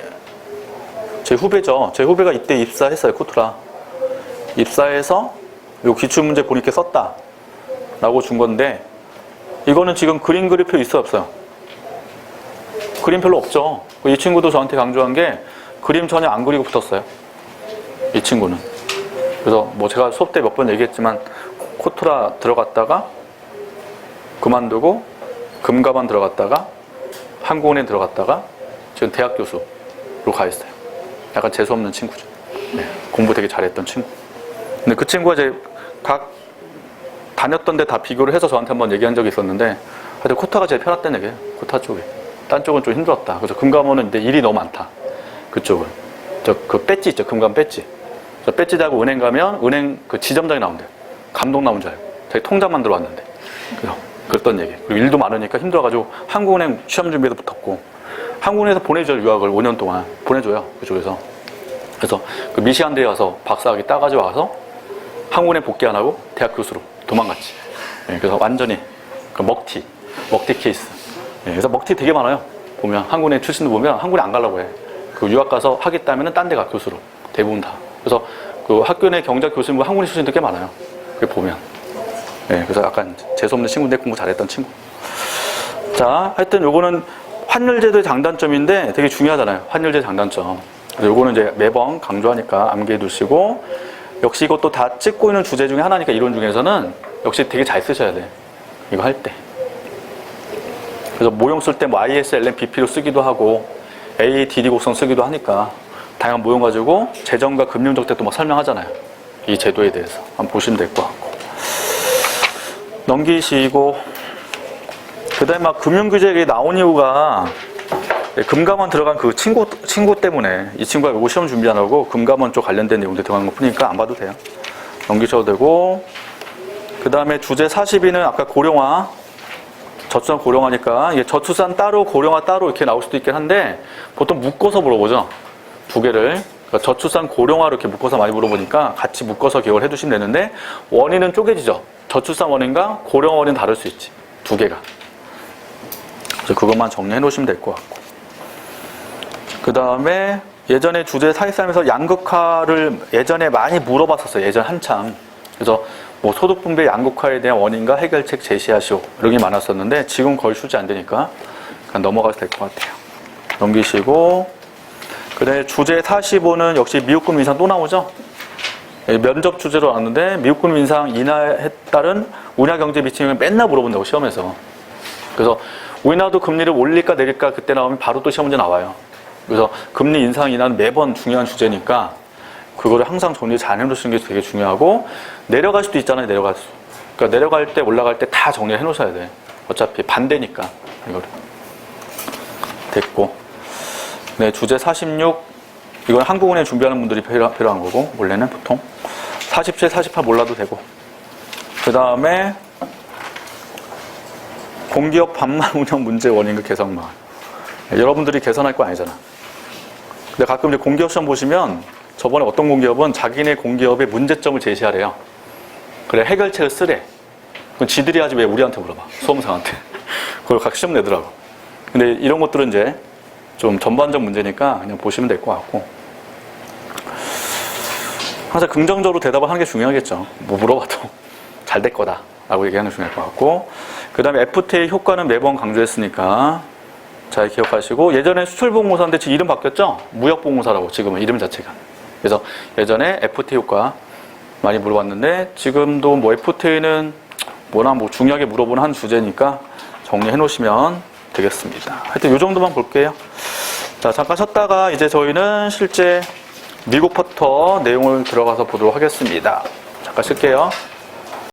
후배죠. 제 후배가 이때 입사했어요. 코트라. 입사해서 요 기출문제 보니까 썼다 라고 준 건데, 이거는 지금 그림 그릴 필요 있어요, 없어요? 그림 별로 없죠. 이 친구도 저한테 강조한 게 그림 전혀 안 그리고 붙었어요. 이 친구는. 그래서 뭐 제가 수업 때 몇 번 얘기했지만 코트라 들어갔다가 그만두고 금가반 들어갔다가 한국은행 들어갔다가 지금 대학 교수로 가 있어요. 약간 재수없는 친구죠. 네, 공부 되게 잘했던 친구. 근데 그 친구가 이제 각 다녔던 데 다 비교를 해서 저한테 한번 얘기한 적이 있었는데, 하여튼 코타가 제일 편했다는 얘기예요. 코타 쪽에. 딴 쪽은 좀 힘들었다. 그래서 금감원은 이제 일이 너무 많다. 그쪽은. 그 배지 있죠. 금감 배지. 저 배지 달고 은행 가면 은행 그 지점장이 나온대요. 감독 나온 줄 알고. 자기 통장 만들어 왔는데. 그래서 그랬던 얘기. 그리고 일도 많으니까 힘들어가지고 한국은행 시험 준비에도 붙었고, 한국은행에서 보내줘요. 유학을 5년 동안 보내줘요. 그쪽에서. 그래서 그 미시간대에 와서 박사학위 따가지고 와서 한국에 복귀 안 하고 대학 교수로 도망갔지. 예, 그래서 완전히 그 먹튀 케이스. 예, 그래서 먹튀 되게 많아요. 보면 한국에 출신도 보면 한국에 안 가려고 해. 그 유학 가서 하겠다면은 딴 데 가 교수로 대부분 다. 그래서 그 학교 내 경작 교수님 한국에 출신도 꽤 많아요. 그 보면. 예, 그래서 약간 재수없는 친구인데 공부 잘했던 친구. 자, 하여튼 요거는 환율제도의 장단점인데 되게 중요하잖아요. 환율제 장단점. 그래서 요거는 이제 매번 강조하니까 암기해 두시고, 역시 이것도 다 찍고 있는 주제 중에 하나니까 이론 중에서는 역시 되게 잘 쓰셔야 돼. 이거 할 때. 그래서 모형 쓸 때 뭐 ISLN BP로 쓰기도 하고 AADD 곡선 쓰기도 하니까 다양한 모형 가지고 재정과 금융정책도 막 설명하잖아요. 이 제도에 대해서 한번 보시면 될 것 같고. 넘기시고, 그 다음에 막 금융규제에 나온 이유가 금감원 들어간 그 친구 때문에, 이 친구가 요거 시험 준비 안 하고 금감원 쪽 관련된 내용들 들어간 거 보니까 안 봐도 돼요. 넘기셔도 되고, 그 다음에 주제 42는 아까 고령화, 저출산 고령화니까 이게 저출산 따로 고령화 따로 이렇게 나올 수도 있긴 한데 보통 묶어서 물어보죠. 두 개를. 그러니까 저출산 고령화 이렇게 묶어서 많이 물어보니까 같이 묶어서 기억을 해두시면 되는데, 원인은 쪼개지죠. 저출산 원인과 고령화 원인은 다를 수 있지. 두 개가. 그래서 그것만 정리해 놓으시면 될 것 같고. 그 다음에 예전에 주제 43에서 양극화를 예전에 많이 물어봤었어요. 예전 한참. 그래서 뭐 소득분배 양극화에 대한 원인과 해결책 제시하시오. 이런 게 많았었는데 지금 거의 수지 안 되니까 그냥 넘어가도 될 것 같아요. 넘기시고, 그 다음에 주제 45는 역시 미국금 인상 또 나오죠. 면접 주제로 나왔는데 미국금 인상 인하에 따른 우리나라 경제에 미치는 걸 맨날 물어본다고 시험에서. 그래서 우리나라도 금리를 올릴까 내릴까 그때 나오면 바로 또 시험 문제 나와요. 그래서 금리 인상 인하는 매번 중요한 주제니까 그거를 항상 정리 잘 해놓으시는 게 되게 중요하고, 내려갈 수도 있잖아요. 내려갈 수. 그러니까 내려갈 때 올라갈 때 다 정리해 놓으셔야 돼. 어차피 반대니까. 이거를. 됐고. 네, 주제 46. 이건 한국은행 준비하는 분들이 필요한 거고, 원래는 보통. 47, 48 몰라도 되고. 그 다음에 공기업 반만 운영 문제 원인과 개선만. 여러분들이 개선할 거 아니잖아. 근데 가끔 이제 공기업 시험 보시면 저번에 어떤 공기업은 자기네 공기업의 문제점을 제시하래요. 그래, 해결책을 쓰래. 그건 지들이 하지 왜 우리한테 물어봐. 수험생한테. 그걸 각 시험 내더라고. 근데 이런 것들은 이제 좀 전반적 문제니까 그냥 보시면 될 것 같고. 항상 긍정적으로 대답을 하는 게 중요하겠죠. 뭐 물어봐도 잘 될 거다 라고 얘기하는 게 중요할 것 같고. 그 다음에 FTA 효과는 매번 강조했으니까 잘 기억하시고, 예전에 수출보험공사인데 지금 이름 바뀌었죠? 무역보험공사라고 지금은 이름 자체가. 그래서 예전에 FTA 효과 많이 물어봤는데 지금도 뭐 FTA는 뭐나 뭐 중요하게 물어보는 한 주제니까 정리해 놓으시면 되겠습니다. 하여튼 이 정도만 볼게요. 자, 잠깐 쉬었다가 이제 저희는 실제 미국 퍼터 내용을 들어가서 보도록 하겠습니다. 잠깐 쉴게요.